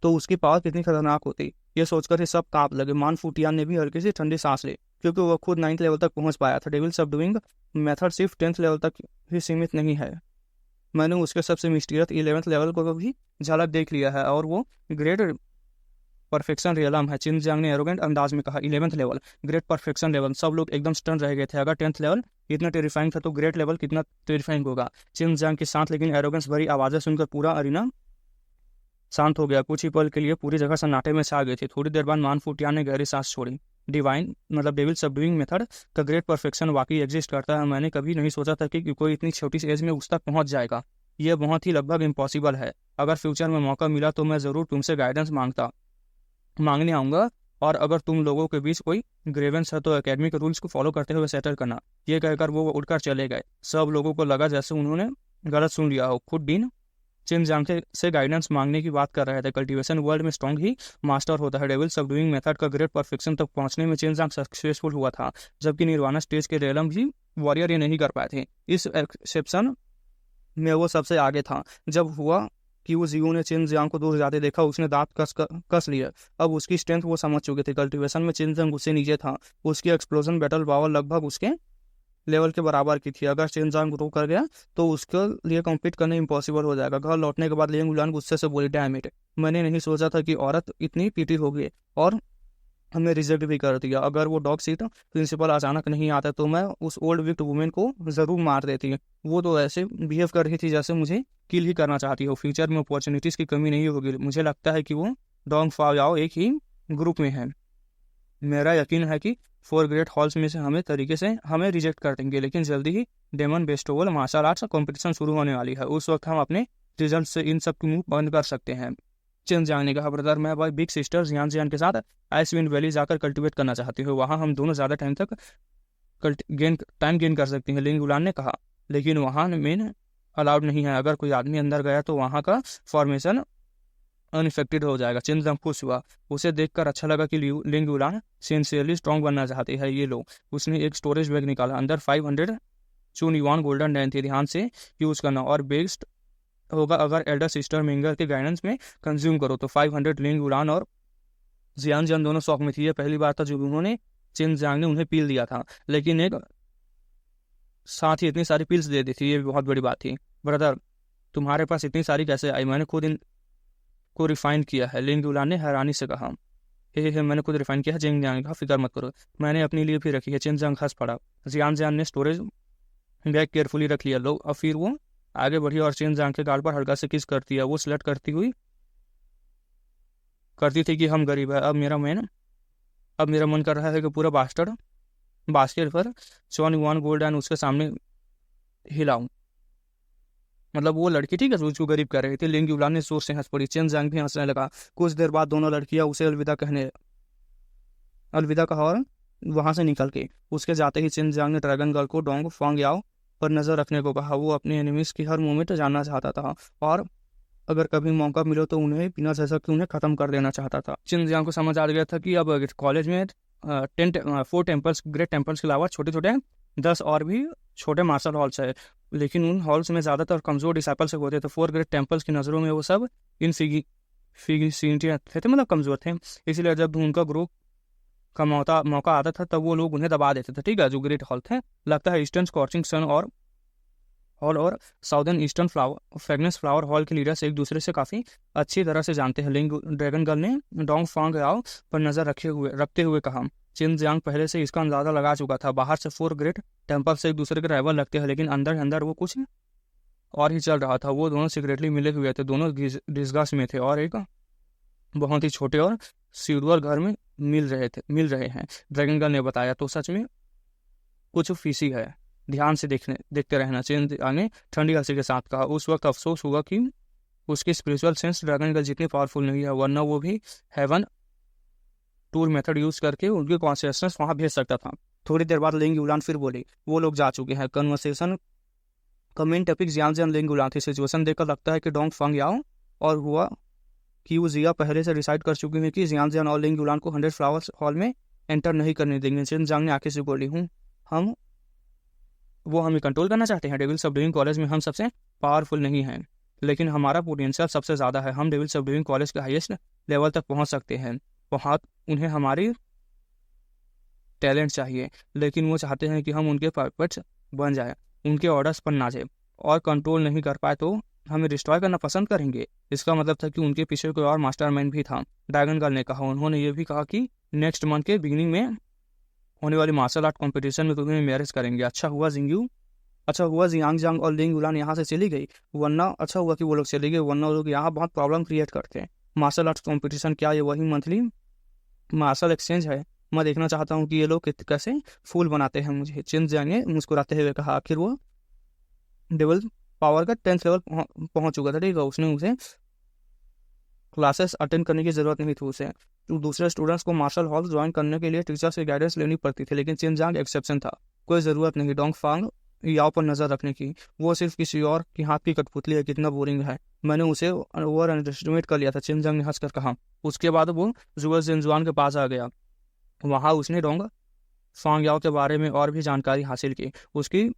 तो उसकी पावर कितनी खतरनाक होती ये सोचकर ही सब कांप लगे। मान फूटियान ने भी हल्की सी ठंडी सांस ली, क्योंकि वह खुद 9th लेवल तक पहुंच पाया था। डेविल सबडूइंग मेथड सिर्फ 10th लेवल तक ही सीमित नहीं है। मैंने उसके सबसे मिस्टीरियस 11th लेवल को भी झलक देख लिया है और वो ग्रेट परफेक्शन रियलम है। चिन जियांग ने एरोगेंट अंदाज में कहा। 11th level great perfection level, सब लोग एकदम स्टन रह गए थे। अगर 10th लेवल इतना टेरिफाइंग था तो ग्रेट लेवल कितना टेरिफाइंग होगा। चिन जियांग के साथ लेकिन एरोगेंस भरी आवाजें सुनकर पूरा अरीना शांत हो गया। कुछ ही पल के लिए पूरी जगह सन्नाटे में छा गई थी। थोड़ी देर बाद मान फूटियान ने गहरी सांस छोड़ी। डिवाइन मतलब डेविल सबडूइंग मेथड का ग्रेट परफेक्शन वाकई एग्जिस्ट करता है। मैंने कभी नहीं सोचा था कि कोई इतनी छोटी सी एज में उस तक पहुंच जाएगा। यह बहुत ही लगभग इम्पॉसिबल है। अगर फ्यूचर में मौका मिला तो मैं जरूर तुमसे गाइडेंस मांगने आऊंगा, और अगर तुम लोगों के बीच कोई ग्रेवेंस है तो एकेडमी के रूल्स को फॉलो करते हुए सेटल करना। ये कहकर वो उठकर चले गए। सब लोगों को लगा जैसे उन्होंने गलत सुन लिया हो। खुद डीन चिन जियांग से गाइडेंस मांगने की बात कर रहे थे। कल्टीवेशन वर्ल्ड में स्ट्रॉन्ग ही मास्टर होता है। डेविल सबडूइंग मेथड का ग्रेट परफेक्शन तक पहुंचने में चिन जियांग सक्सेसफुल हुआ था, जबकि निर्वाणा स्टेज के रेलम भी वॉरियर ये नहीं कर पाए थे। इस एक्सेप्शन में वो सबसे आगे था। जब हुआ कि वो जियो ने चिन जियांग को दूर जाते देखा, उसने दांत कस लिए। अब उसकी स्ट्रेंथ वो समझ चुके थे। कल्टीवेशन में चिन जियांग उससे नीचे था। उसकी एक्सप्लोजन बैटल पावर लगभग उसके लेवल के बराबर की थी। अगर चिन जियांग ग्रो कर गया तो उसके लिए कम्पीट करना इम्पॉसिबल हो जाएगा। घर लौटने के बाद लियांग उलान गुस्से से बोली, डैम इट, मैंने नहीं सोचा था कि औरत इतनी पीटी होगी और हमें रिजेक्ट भी कर दिया। अगर वो डॉग सीट प्रिंसिपल अचानक नहीं आता तो मैं उस ओल्ड विक्ट वुमेन को ज़रूर मार देती। वो तो ऐसे बिहेव कर रही थी जैसे मुझे किल ही करना चाहती हो। फ्यूचर में अपॉर्चुनिटीज़ की कमी नहीं होगी। मुझे लगता है कि वो डोंग फाओ याओ एक ही ग्रुप में है। मेरा यकीन है कि 4 ग्रेट हॉल्स में से हमें रिजेक्ट कर देंगे, लेकिन जल्दी ही डेमन बेस्टोवल मार्शल आर्ट्स कॉम्पिटिशन शुरू होने वाली है। उस वक्त हम अपने रिजल्ट से इन सब की मुंह बंद कर सकते हैं। चेन जियांग ने कहा, ब्रदर मैं भाई बिग सिस्टर जियान के साथ आइसविंड वैली जाकर कल्टिवेट करना चाहती हूँ। वहाँ हम दोनों ज़्यादा टाइम तक टाइम गेन कर सकते हैं। लिंग उलान ने कहा, लेकिन वहाँ मेन अलाउड नहीं है। अगर कोई आदमी अंदर गया तो वहाँ का फॉर्मेशन अनइफेक्टेड हो जाएगा। चेन जियांग खुश हुआ। उसे देखकर अच्छा लगा कि लिंग उलान सिंसियरली स्ट्रॉन्ग बनना चाहती है। ये लो, उसने एक स्टोरेज बैग निकाला। अंदर 500 चून युआन गोल्डन डैन थी। ध्यान से यूज़ करना और बेस्ट होगा अगर एल्डर सिस्टर मिंगर के गाइडेंस में कंज्यूम करो तो। 500 लिंग उलान और जियान जियान दोनों शौक में थी। ये पहली बार था जब उन्होंने चेन जियांग ने उन्हें पील दिया था, लेकिन एक साथ ही इतनी सारी पिल्स दे दी थी। ये बहुत बड़ी बात थी। ब्रदर तुम्हारे पास इतनी सारी कैसे आई? मैंने खुद इनको रिफाइन किया है, लिंग उलान ने हैरानी से कहा। हे मैंने खुद रिफाइन किया है। चेन जियांग ने कहा, फिक्र मत करो, मैंने अपने लिए भी रखी है। चेन जियांग हंस पड़ा। जियान जियान ने स्टोरेज बैग केयरफुली रख लिया। लो, अब फिर वो आगे बढ़ी और चेन जियांग के गाल पर हल्का से किस करती है। वो स्लट करती थी कि हम गरीब है। अब मेरा मन कर रहा है कि पूरा बास्केट पर चॉन युआन गोल्ड एंड उसके सामने हिलाऊं। मतलब वो लड़की ठीक है जो उसको गरीब कर रही थी। लिंग युलान ने जोर से हंस पड़ी। चेन जियांग भी हंसने लगा। कुछ देर बाद दोनों लड़कियां उसे अलविदा कहा और वहां से निकल के उसके जाते ही चेन जियांग ने ड्रैगन गर्ल को डोंग फांग याओ पर नजर रखने को कहा। वो अपने एनिमीज की हर मूवमेंट जानना चाहता था और अगर कभी मौका मिले तो उन्हें बिना झिझक के उन्हें खत्म कर देना चाहता था। चेन जियांग को समझ आ गया था कि अब कॉलेज में 4 टेम्पल्स, ग्रेट टेम्पल्स के अलावा छोटे छोटे 10 और भी छोटे मार्शल हॉल्स है, लेकिन उन हॉल्स में ज़्यादातर कमजोर डिसाइपल्स होते थे। 4 ग्रेट टेम्पल्स की नज़रों में वो सब इनफिगिसिटी थे, मतलब कमजोर थे। इसलिए जब उनका ग्रुप का मौका आता था तब वो लोग उन्हें दबा देते थे। ठीक है, जो ग्रेट हॉल थे, लगता है ईस्टर्न स्कॉर्चिंग सन और southern eastern fragrance flower hall के लीडर्स एक दूसरे से काफ़ी अच्छी तरह से जानते हैं। लिंग ड्रैगन गर्ल ने डोंग फांग याओ पर नज़र रखते हुए कहा। चेन जियांग पहले से इसका अंदाजा लगा चुका था। बाहर से 4 ग्रेट टेम्पल से एक दूसरे के राइवल लगते हैं, लेकिन अंदर अंदर वो कुछ और ही चल रहा था। वो दोनों सीक्रेटली मिले हुए थे, दोनों डिस्गस्ट में थे और एक बहुत ही छोटे और सिल्वर घर में मिल रहे हैं। ड्रैगन गर्ल ने बताया। तो सच में कुछ फीसी है, ध्यान से देखते रहना, चेन जियांग ने ठंडी हंसी के साथ कहा। उस वक्त अफसोस हुआ कि उसकी स्पिरिचुअल सेंस ड्रैगन गर्ल जितनी पावरफुल नहीं है, वरना वो भी हेवन टूर मेथड यूज करके उनकी कॉन्शियसनेस वहां भेज सकता था। थोड़ी देर बाद लिंग युलान फिर बोली, वो लोग जा चुके हैं। कन्वर्सेशन का मेन टॉपिक जियान जियान लिंग युलान थी। सिचुएशन देखकर लगता है कि डोंग फांग याओ और हुआ कि वो जिया पहले से डिसाइड कर चुकी है कि जियान जियान और लिंग युलान को 100 फ्लावर्स हॉल में एंटर नहीं करने देंगे। चेन जियांग ने आंखें से बोली, हमें कंट्रोल करना चाहते हैं। डेविल सबडिविंग कॉलेज में हम सबसे पावरफुल नहीं हैं, लेकिन हमारा पोटेंशियल सबसे ज़्यादा है। हम डेविल सबडिविंग कॉलेज के हाईएस्ट लेवल तक पहुंच सकते हैं। उन्हें हमारी टैलेंट चाहिए, लेकिन वो चाहते हैं कि हम उनके परपेट्स बन जाए, उनके ऑर्डर्स पर नाचे और कंट्रोल नहीं कर पाए तो हमें डिस्ट्रॉय करना पसंद करेंगे। इसका मतलब था कि उनके पीछे कोई और मास्टरमाइंड भी था। ड्रैगन गर्ल ने कहा। उन्होंने ये भी कहा कि नेक्स्ट मंथ के बिगिनिंग में होने वाली मार्शल आर्ट कॉम्पिटिशन में तुम्हें मैरिज करेंगे। अच्छा हुआ जियांग जियांग और लिंग युलान यहाँ से चली गई, वरना अच्छा हुआ कि वो लोग चले गए, वरना वो लोग यहाँ बहुत प्रॉब्लम क्रिएट करते हैं। मार्शल आर्ट कॉम्पिटिशन क्या ये वही मंथली मार्शल एक्सचेंज है? मैं देखना चाहता हूँ कि ये लोग कैसे फूल बनाते हैं मुझे। चेन जियांग ने मुस्कुराते हुए कहा। आखिर वो डेविल पावर का 10th लेवल पहुंच चुका था। ठीक है, उसने उसे क्लासेस अटेंड करने की जरूरत नहीं थी। उसे दूसरे स्टूडेंट्स को मार्शल हॉल ज्वाइन करने के लिए टीचर से गाइडेंस लेनी पड़ती थी, लेकिन चेन जियांग एक्सेप्शन था। कोई ज़रूरत नहीं डोंग फांग याओ पर नज़र रखने की। वो सिर्फ किसी और की हाथ की कठपुतली है। कितना बोरिंग है, मैंने उसे ओवर अंडरएस्टिमेट कर लिया था। चेन जियांग ने हंसकर कहा। उसके बाद वो जुअल जिनजुआन के पास आ गया। वहाँ उसने डोंग फांग याओ के बारे में और भी जानकारी हासिल की। उसकी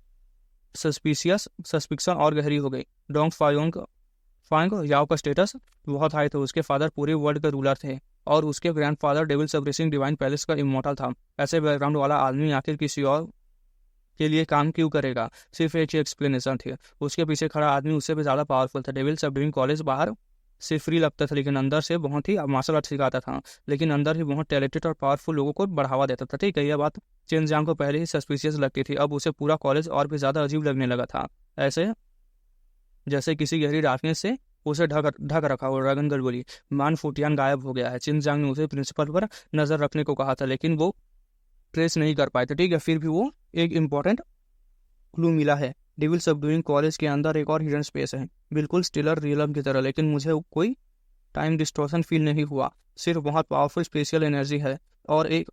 सस्पिक्शन और गहरी हो गई। डोंग फांग याओ का स्टेटस बहुत हाई था। उसके फादर पूरे वर्ल्ड के रूलर थे और उसके ग्रैंडफादर डेविल सबरेसिंग डिवाइन पैलेस का इमॉर्टल था। ऐसे बैकग्राउंड वाला आदमी आखिर किसी और के लिए काम क्यों करेगा? सिर्फ एक ही एक्सप्लेनेशन थी, उसके पीछे खड़ा आदमी उससे भी ज़्यादा पावरफुल था। डेविल सबडिविंग कॉलेज बाहर सिर्फ फ्री लगता था, लेकिन अंदर से बहुत ही मार्शल आर्ट सिखाता था, लेकिन अंदर ही बहुत टैलेंटेड और पावरफुल लोगों को बढ़ावा देता था। ठीक है, यह बात चेन जियांग को पहले ही सस्पिशियस लगती थी, अब उसे पूरा कॉलेज और भी ज़्यादा अजीब लगने लगा था, ऐसे जैसे किसी गहरी डार्कनेस से उसे ढक ढक रखा हो। ड्रैगन गर्ल बोली, मान फुटियान गायब हो गया है। चिन जियांग ने उसे प्रिंसिपल पर नजर रखने को कहा था, लेकिन वो ट्रेस नहीं कर पाए थे। ठीक है, फिर भी वो एक इम्पॉर्टेंट क्लू मिला है। डेविल सबडूइंग कॉलेज के अंदर एक और हिडन स्पेस है, बिल्कुल स्टिलर रियलम की तरह, लेकिन मुझे कोई टाइम डिस्टॉर्शन फील नहीं हुआ, सिर्फ बहुत पावरफुल स्पेशल एनर्जी है और एक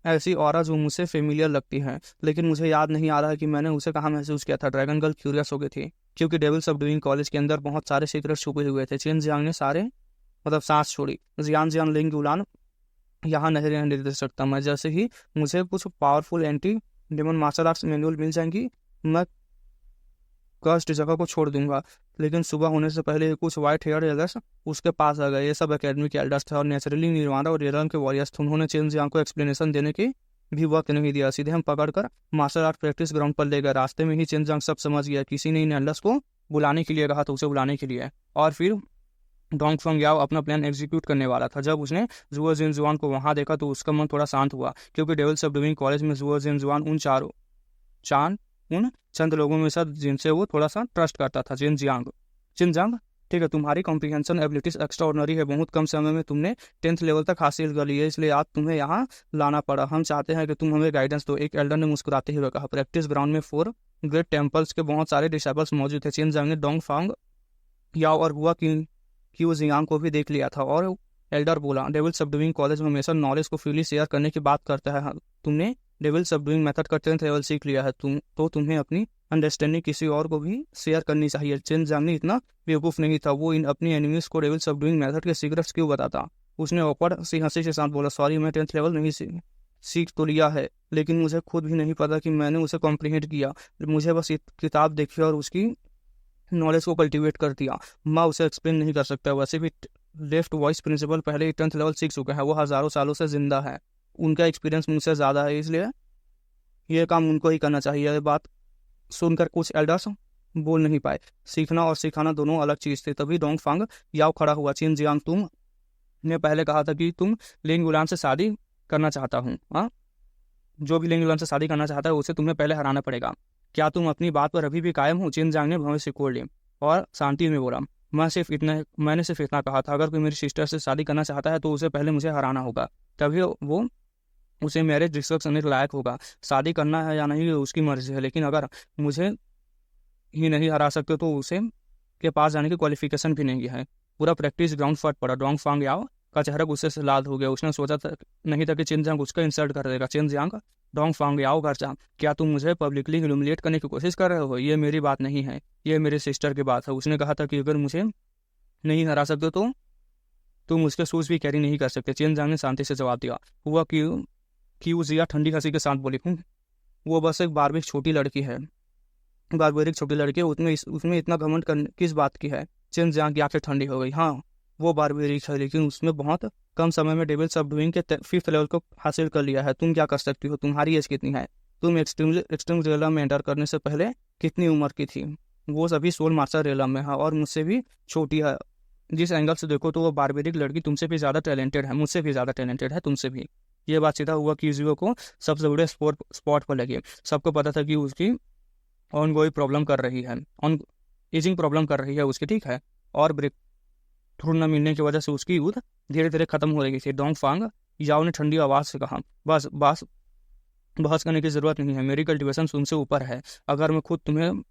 ऐसी ऑरा जो मुझसे फेमिलियर लगती है, लेकिन मुझे याद नहीं आ रहा है कि मैंने उसे कहाँ महसूस किया था। ड्रैगन गर्ल क्यूरियस हो गई थी, क्योंकि डेविल सबडूइंग कॉलेज के अंदर बहुत सारे सीक्रेट छुपे हुए थे। चेन जियांग ने सांस छोड़ी। जियान जियान लिंग उलान यहाँ नहीं रहने दे सकता मैं। जैसे ही मुझे कुछ powerful anti demon martial arts manual मिल जाएंगी, मैं कस्ट जगह को छोड़ दूंगा। लेकिन सुबह होने से पहले कुछ व्हाइट हेयर एल्डर्स उसके पास आ गए। ये सब एकेडमी के एल्डर्स थे और नेचुरली निर्वाणा और रेरन के वॉरियर्स थे। उन्होंने चेन जियांग को एक्सप्लेनेशन देने की भी वक्त नहीं दिया, सीधे हम पकड़कर मार्शल आर्ट प्रैक्टिस ग्राउंड पर ले गए। रास्ते में ही चेन जियांग सब समझ गया, किसी ने इन एल्डर्स को बुलाने के लिए कहा था, उसे बुलाने के लिए। और फिर डोंग फंग याओ अपना प्लान एग्जीक्यूट करने वाला था। जब उसने जुओ जिनजुआन को वहां देखा तो उसका मन थोड़ा शांत हुआ, क्योंकि डेविल सबडूइंग कॉलेज में जुओ जिनजुआन उन चंद लोगों में से जिनसे वो थोड़ा सा ट्रस्ट करता था। जिनजांग, ठीक है, तुम्हारी कॉम्प्रिहेंशन एबिलिटीज एक्स्ट्रा ऑर्डिनरी है। बहुत कम समय में तुमने 10th लेवल तक हासिल कर ली है, इसलिए आज तुम्हें यहाँ लाना पड़ा। हम चाहते हैं कि तुम हमें गाइडेंस दो, एक एल्डर ने मुस्कुराते हुए कहा। प्रैक्टिस ग्राउंड में 4 ग्रेट टेम्पल्स के बहुत सारे डिसाइपल्स मौजूद थे। जिनजांग ने डोंग फांग याओ और हुआ कि वो जियांग को भी देख लिया था। और एल्डर बोला, डेविल सबडूइंग कॉलेज में हमेशा नॉलेज को फ्रीली शेयर करने की बात करता है। तुमने डेविल सबडूइंग मेथड का 10th लेवल सीख लिया है, तुम्हें अपनी अंडरस्टैंडिंग किसी और को भी शेयर करनी चाहिए। चेन जियांग इतना बेवकूफ़ नहीं था, वो इन अपनी एनिमीज को डेविल सबडूइंग मेथड के सीक्रेट्स क्यों बताता। उसने ऑकवर्ड सी हंसी के साथ बोला, सॉरी, मैं 10th लेवल नहीं सीख तो लिया है, लेकिन मुझे खुद भी नहीं पता कि मैंने उसे कॉम्प्रीहेंड किया। मुझे बस एक किताब देखी और उसकी नॉलेज को कल्टीवेट कर दिया। मैं उसे एक्सप्लेन नहीं कर सकता। वैसे भी लेफ्ट वॉइस प्रिंसिपल पहले ही 10th लेवल सीख चुके हैं, वो हज़ारों सालों से जिंदा है, उनका एक्सपीरियंस मुझसे ज़्यादा है, इसलिए ये काम उनको ही करना चाहिए। ये बात सुनकर कुछ एल्डर्स बोल नहीं पाए। सीखना और सिखाना दोनों अलग चीज़ थे। तभी डोंग फांग याओ खड़ा हुआ। चिन जियांग, तुमने पहले कहा था कि तुम लिंग उलान से शादी करना चाहता हूँ। हाँ, जो भी लिंग उलान से शादी करना चाहता है उसे तुम्हें पहले हराना पड़ेगा। क्या तुम अपनी बात पर अभी भी कायम हो? चिन जियांग ने भवें कोड़ ली और शांति में बोला, मैंने सिर्फ इतना कहा था, अगर कोई मेरी सिस्टर से शादी करना चाहता है तो उसे पहले मुझे हराना होगा, तभी वो उसे मैरिज डिस्कस करने के लायक होगा। शादी करना है या नहीं उसकी मर्जी है, लेकिन अगर मुझे ही नहीं हरा सकते तो उसे के पास जाने की क्वालिफिकेशन भी नहीं है। पूरा प्रैक्टिस ग्राउंड फट पड़ा। डोंग फांग याओ का चेहरा गुस्से से लाल हो गया। उसने सोचा था नहीं था कि चिन जियांग उसका इंसल्ट कर देगा। चिन जियांग, डोंग फांग याओ घर जा, क्या तुम मुझे पब्लिकली ह्यूमिलिएट करने की कोशिश कर रहे हो? ये मेरी बात नहीं है, ये मेरी सिस्टर की बात है। उसने कहा था कि अगर मुझे नहीं हरा सकते तो तुम उसके शूज भी कैरी नहीं कर सकते। चिन जियांग ने शांति से जवाब दिया। हुआ कि वो जिया ठंडी हंसी के साथ बोली, वो बस एक बारबेरिक छोटी लड़की है, उसमें इतना घमंड किस बात की है? चिन जियांग की आंखें ठंडी हो गई। हाँ, वो बारबेरिक है, लेकिन उसने बहुत कम समय में डेविल सबडूइंग के 5th लेवल को हासिल कर लिया है। तुम क्या कर सकती हो? तुम्हारी एज कितनी है? तुम एक्सट्रीम रेलम में एंटर करने से पहले कितनी उम्र की थी? वो सभी 16 मार्शल रेलम में है और मुझसे भी छोटी है। जिस एंगल से देखो तो वो बारबेरिक लड़की तुमसे भी ज़्यादा टैलेंटेड है, मुझसे भी ज़्यादा टैलेंटेड है, तुमसे भी। ये बात सीधा हुआ कि यूजिओ को सबसे बड़े स्पॉट पर लगी। सबको पता था कि उसकी ऑन गोइंग प्रॉब्लम कर रही है, ऑन एजिंग प्रॉब्लम कर रही है उसकी, ठीक है, और ब्रेक थ्रू न मिलने की वजह से उसकी यूथ धीरे धीरे खत्म हो रही थी। डोंग फांग याओ ने ठंडी आवाज़ से कहा, बस बहस करने की ज़रूरत नहीं है, मेरी कल्टिवेशन तुमसे ऊपर है। अगर मैं खुद तुम्हें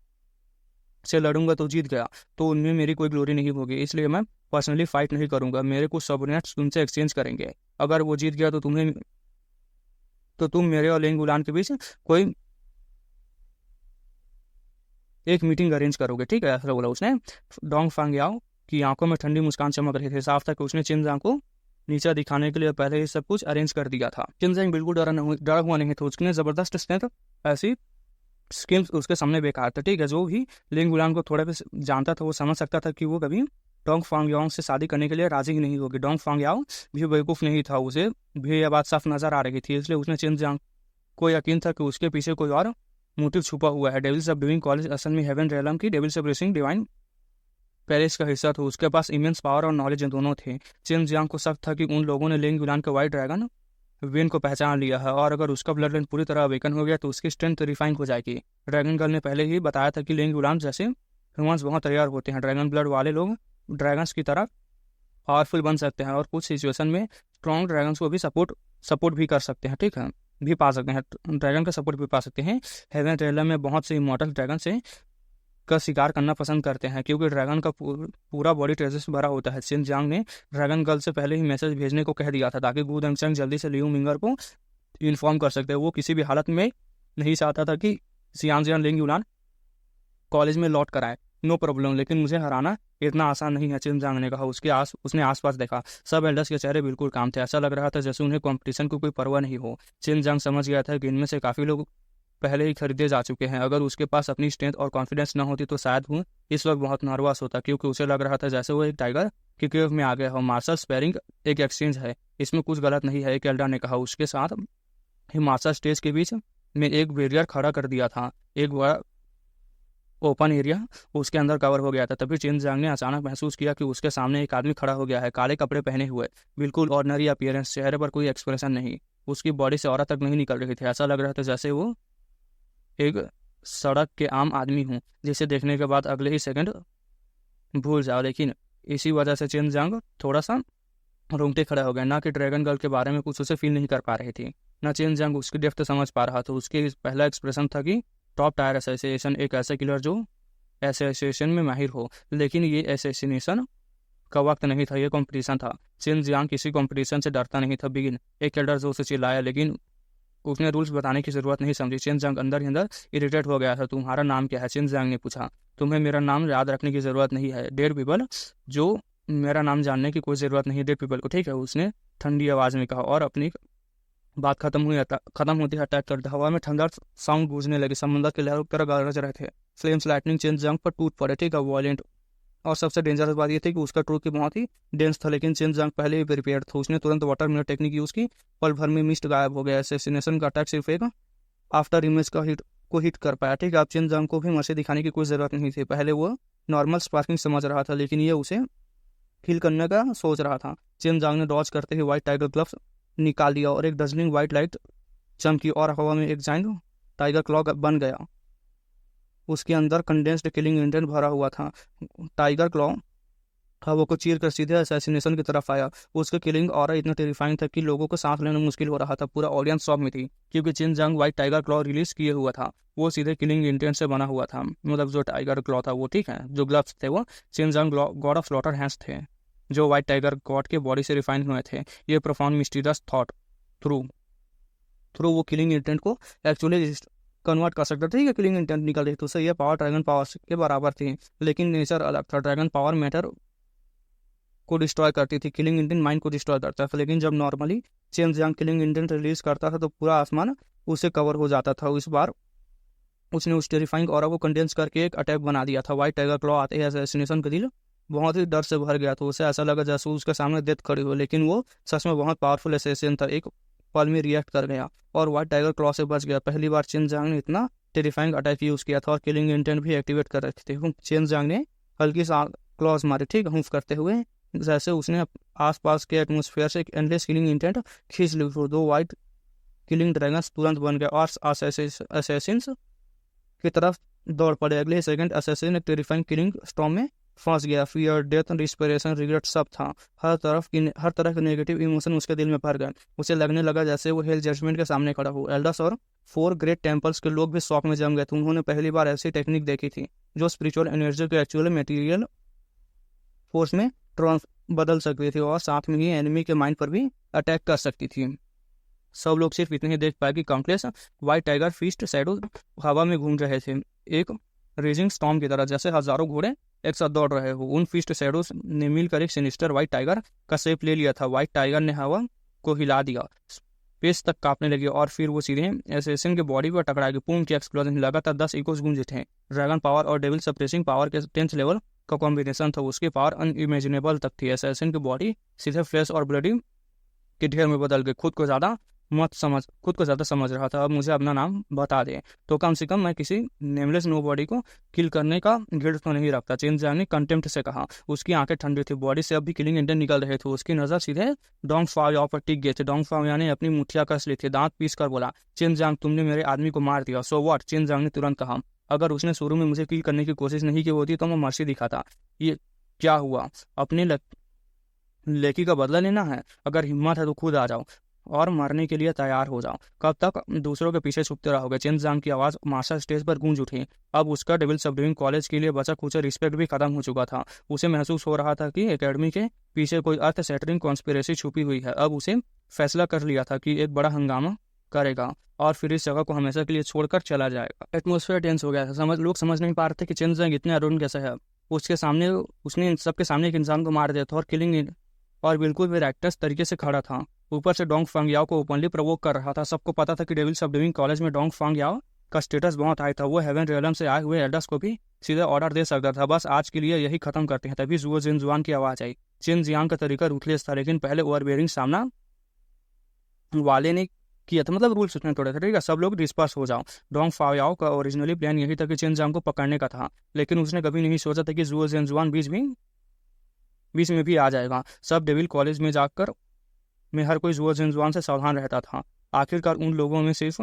से लड़ूंगा तो जीत गया तो उनमें मेरी कोई ग्लोरी नहीं होगी, इसलिए मैं पर्सनली फाइट नहीं करूंगा। मेरे कुछ सबऑर्डिनेट्स तुमसे एक्सचेंज करेंगे। अगर वो जीत गया तो तुम मेरे और लिंग उलान के बीच कोई एक मीटिंग अरेंज करोगे, ठीक है, ऐसा बोला उसने। डोंग फांग याओ की आंखों में ठंडी मुस्कान चमक रही थी। साफ था कि उसने चिन जियांग को नीचा दिखाने के लिए पहले ही सब कुछ अरेंज कर दिया था। चिन जियांग बिल्कुल डरा हुआ नहीं था। उसने जबरदस्त स्ट्रेंथ, ऐसी स्किल्स उसके सामने बेकार था, ठीक है। जो भी लिंग उलान को थोड़ा भी जानता था वो समझ सकता था कि वो कभी डोंग फांग याओ से शादी करने के लिए राजी ही नहीं होगी। डोंग फांग याओ भी बेवकूफ़ नहीं था, उसे भी यह बात साफ नजर आ रही थी, इसलिए उसने चिन जियांग को यकीन था कि उसके पीछे कोई और मोटिव छुपा हुआ है। डेविल सबडूइंग कॉलेज असल में हेवन रेलम की डेविल सब रेसिंग डिवाइन पेरिस का हिस्सा था, उसके पास इमेंस पावर और नॉलेज दोनों थे। चेन जियांग को शक था कि उन लोगों ने लिंग युलान के व्हाइट ड्रैगन विन को पहचान लिया है और अगर उसका ब्लड लाइन पूरी तरह अवेकन हो गया तो उसकी स्ट्रेंथ रिफाइन हो जाएगी। ड्रैगन गर्ल ने पहले ही बताया था कि लिंग युलान जैसे ह्यूमंस बहुत तैयार होते हैं, ड्रैगन ब्लड वाले लोग ड्रैगन्स की तरह पावरफुल बन सकते हैं और कुछ सिचुएशन में स्ट्रॉन्ग ड्रैगन्स को भी सपोर्ट भी कर सकते हैं, ठीक है, भी पा सकते हैं, ड्रैगन का सपोर्ट भी पा सकते हैं। हेवन रेलम में बहुत से इमॉर्टल ड्रैगन से का शिकार करना पसंद करते हैं क्योंकि ड्रैगन का पूरा बॉडी ट्रेजर से भरा होता है। चिन जियांग ने ड्रैगन गर्ल से पहले ही मैसेज भेजने को कह दिया था ताकि गु दंगचंग जल्दी से लियू मिंगर को इन्फॉर्म कर सकते हैं। वो किसी भी हालत में नहीं चाहता था कि जियांग लिंग युलान कॉलेज में लौट कर आए। नो प्रॉब्लम, लेकिन मुझे हराना इतना आसान नहीं है, चिन जियांग ने कहा। उसने आसपास देखा, सब एल्डर्स के चेहरे बिल्कुल काम थे, ऐसा लग रहा था जैसे उन्हें कंपटीशन की कोई परवाह नहीं हो। चिन जियांग समझ गया था कि इनमें से काफ़ी लोग पहले ही खरीदे जा चुके हैं। अगर उसके पास अपनी स्ट्रेंथ और कॉन्फिडेंस न होती तो शायद वो इस वक्त बहुत नर्वस होता क्योंकि उसे लग रहा था जैसे वो एक टाइगर की केव में आ गया हो। मार्शल स्पेयरिंग एक एक्सचेंज है, इसमें कुछ गलत नहीं है, एक एल्डर ने कहा। उसके साथ ही मार्शल स्टेज के बीच में एक बैरियर खड़ा कर दिया था, एक बड़ा ओपन एरिया उसके अंदर कवर हो गया था। तभी चिन जियांग ने अचानक महसूस किया कि उसके सामने एक आदमी खड़ा हो गया है, काले कपड़े पहने हुए, बिल्कुल ऑर्डिनरी अपीयरेंस, चेहरे पर कोई एक्सप्रेशन नहीं, उसकी बॉडी से ऑरा तक नहीं निकल रही थी। ऐसा लग रहा था जैसे वो एक सड़क के आम आदमी हूँ जिसे देखने के बाद अगले ही सेकंड भूल जाओ। लेकिन इसी वजह से चिन जियांग थोड़ा सा रोंगटे खड़ा हो गया। ना कि ड्रैगन गर्ल के बारे में कुछ उसे फील नहीं कर पा रही थी, ना चिन जियांग उसकी डेप्थ समझ पा रहा था। उसके पहला एक्सप्रेशन था कि टॉप टायर एसोसिएशन, एक ऐसा किलर जो एसोसिएशन में माहिर हो। लेकिन ये एसोसिएशन का वक्त नहीं था, ये कंपटीशन था। चिन जियांग किसी कंपटीशन से डरता नहीं था। बिगिन, एक एल्डर जो उसे चिल्लाया, लेकिन उसने रूल्स बताने की जरूरत नहीं समझी। चिन जियांग अंदर ही अंदर इरिटेट हो गया था। तुम्हारा नाम क्या है? चिन जियांग ने पूछा। तुम्हें मेरा नाम याद रखने की जरूरत नहीं है डेड पीपल, जो मेरा नाम जानने की कोई जरूरत नहीं डेड पीपल को, ठीक है, उसने ठंडी आवाज में कहा और अपनी बात खत्म होती अटैक कर दिया। हवा में ठंडा साउंड गूंजने लगे, समंदर के लहरों की तरह गरज रहे थे। फ्लेम्स लाइटनिंग चिन जियांग पर टूट पड़े, ठीक है, वॉयलेंट। और सबसे डेंजरस बात यह थी कि उसका ट्रूथ की बहुत ही डेंस था, लेकिन चिन जियांग पहले ही प्रिपेयर था। उसने तुरंत वाटर मिरर टेक्निक यूज की, पल भर में मिस्ट गायब हो गया। एसेसिनेशन का अटैक सिर्फ एक आफ्टर इमेज का हिट कर पाया, ठीक है। अब चिन जियांग को भी मर्सी दिखाने की कोई जरूरत नहीं थी। पहले वो नॉर्मल स्पार्किंग समझ रहा था, लेकिन ये उसे किल करने का सोच रहा था। चिन जियांग ने डॉज करते ही व्हाइट टाइगर ग्लव्स निकाल दिया और एक डजलिंग व्हाइट लाइट चमकी और हवा में एक जाइंट टाइगर क्लॉ बन गया। उसके अंदर कंडेंस्ड किलिंग इंटेंट भरा हुआ था। टाइगर क्लॉ हवा को चीर कर सीधे असैसिनेशन की तरफ आया। उसका किलिंग ऑरा इतना टेरिफाइंग था कि लोगों को सांस लेना मुश्किल हो रहा था। पूरा ऑडियंस शॉक में थी क्योंकि Chin Jiang white tiger claw release किए हुआ था। वो सीधे किलिंग इंटेंट से बना हुआ था, मतलब जो टाइगर क्लॉ था वो, ठीक है, जो ग्लव्स थे वो Chin Jiang god of slaughter hands थे जो व्हाइट टाइगर गॉड के बॉडी से रिफाइन हुए थे। ये प्रोफाउंड मिस्टीरियस थॉट थ्रू वो किलिंग इंटेंट को एक्चुअली कन्वर्ट कर सकता था, ठीक है। किलिंग इंटेंट निकल रही थी उससे, ये पावर ड्रैगन पावर के बराबर थी, लेकिन नेचर अलग था। ड्रैगन पावर मैटर को डिस्ट्रॉय करती थी, किलिंग इंटेंट माइंड को डिस्ट्रॉय करता था। लेकिन जब नॉर्मली चिन जियांग किलिंग इंटेंट रिलीज करता था तो पूरा आसमान उससे कवर हो जाता था। इस बार उसने उस टेरिफाइंग ऑरा को कंडेंस करके एक अटैक बना दिया था। व्हाइट टाइगर क्लॉ आते ही असैसिनेशन का दिल बहुत ही डर से भर गया, तो उसे ऐसा लगा जैसे उसके सामने डेथ खड़ी हो। लेकिन वो सच में बहुत पावरफुल असैसिन था, एक पल में रिएक्ट कर गया और व्हाइट टाइगर क्लॉ से बच गया। पहली बार चिन जियांग ने इतना टेरिफाइंग अटैक यूज किया था और किलिंग इंटेंट भी एक्टिवेट कर रखे थे। चिन जियांग ने हल्की सा क्लॉज मारे, ठीक, हुफ करते हुए, जैसे उसने आसपास के एटमोसफेयर से एक एंडलेस किलिंग इंटेंट खींच ली। दो व्हाइट किलिंग ड्रैगन्स तुरंत बन गए और असैसिन्स की तरफ दौड़ पड़े। अगले सेकंड असैसिन एक टेरिफाइंग किलिंग स्टॉर्म में फंस गया। फियर, डेथ, डिस्परेशन, रिग्रेट सब था। हर तरह के नेगेटिव इमोशन उसके दिल में भर गए। उसे लगने लगा जैसे वो हेल जजमेंट के सामने खड़ा हो। एल्डर्स और 4 ग्रेट टेम्पल्स के लोग भी शॉक में जम गए थे। उन्होंने पहली बार ऐसी टेक्निक देखी थी जो स्पिरिचुअल एनर्जी को एक्चुअल मटेरियल फोर्स में बदल सकती थी और साथ में ही एनिमी के माइंड पर भी अटैक कर सकती थी। सब लोग सिर्फ इतने ही देख पाए कि countless white tiger feast shadow हवा में घूम रहे थे, एक रेजिंग स्टॉर्म की तरह, जैसे हजारों घोड़े एक साथ दौड़ रहे हो। उन फीस्ट शैडोज ने मिलकर एक सिनिस्टर व्हाइट टाइगर का शेप ले लिया था। व्हाइट टाइगर ने हवा को हिला दिया, पेस तक कांपने लगी और फिर वो सीधे एसेसिन के बॉडी पर टकरा गई। पूम की एक्सप्लोजन, लगातार 10 इकोस गूंजे थे। ड्रैगन पावर और डेविल सप्रेसिंग पावर के 10th लेवल का कॉम्बिनेशन था। उसकी पावर अनइमेजिनेबल तक थी। एसेसिन की बॉडी सीधे फ्लैश और ब्लडी के ढेर में बदल गई। खुद को ज्यादा मत समझ खुद को ज़्यादा समझ रहा था। अब मुझे अपना नाम बता दे तो कम से कम मैं किसी नेमलेस नोबॉडी को किल करने का गिल्ट तो नहीं रखता, चेन जियांग ने कंटेम्प्ट से कहा। उसकी आंखें ठंडी थी, बॉडी से अब भी किलिंग इंटेंट निकल रहे थे। उसकी नज़र सीधे डोंग फाओयाओ पर टिक गए थे। डोंग फाओयाओ ने अपनी मुठ्ठियां कस ली थी, दांत पीस कर बोला, चेन जियांग तुमने मेरे आदमी को मार दिया। So what? चेन जियांग ने तुरंत कहा। अगर उसने शुरू में मुझे किल करने की कोशिश नहीं की होती तो मैं मर्सी दिखाता। ये क्या हुआ? अपने लेकी का बदला लेना है? अगर हिम्मत है तो खुद आ जाओ और मरने के लिए तैयार हो जाओ। कब तक दूसरों के पीछे छुपते रहोगे? चेन जियांग की आवाज़ मार्शल स्टेज पर गूंज उठी। अब उसका डेविल सबडिविंग कॉलेज के लिए बचा कुछ रिस्पेक्ट भी खत्म हो चुका था। उसे महसूस हो रहा था कि एकेडमी के पीछे कोई अर्थ सेटरिंग कॉन्स्पिरेसी छुपी हुई है। अब उसे फैसला कर लिया था कि एक बड़ा हंगामा करेगा और फिर इस जगह को हमेशा के लिए छोड़कर चला जाएगा। एटमोसफेयर टेंस हो गया था। लोग समझ नहीं पा रहे थे कि चेन जियांग इतने अरुण कैसे है। उसके सामने उसने इन सबके सामने एक इंसान को मार दिया था और किलिंग और बिल्कुल भी एक्टर्स तरीके से खड़ा था। ऊपर से डोंग फांगयाओ को ओपनली प्रवोक कर रहा था। सबको पता था कि डेविल सबडिविंग कॉलेज में डोंग फांगयाओ का स्टेटस बहुत हाई था। वो हेवन रियलम से आए हुए एल्डर्स को भी सीधे ऑर्डर दे सकता था। बस आज के लिए यही खत्म करते हैं। तभी जुओ जिनजुआन की आवाज़ आई। चेन जियांग का तरीका रूथलेस था, लेकिन पहले ओवरबेयरिंग सामना वाले ने किया था। मतलब रूल्स उसने तोड़े थे। ठीक है, सब लोग डिस्पर्स हो जाओ। डोंग फाओयाओ का ओरिजिनली प्लान यही था कि चेन जियांग को पकड़ने का था, लेकिन उसने कभी नहीं सोचा था कि जुओ जिनजुआन बीच में भी आ जाएगा। सब डेविल कॉलेज में जाकर में हर कोई जुओ जिनजुआन से सावधान रहता था। आखिरकार उन लोगों में सिर्फ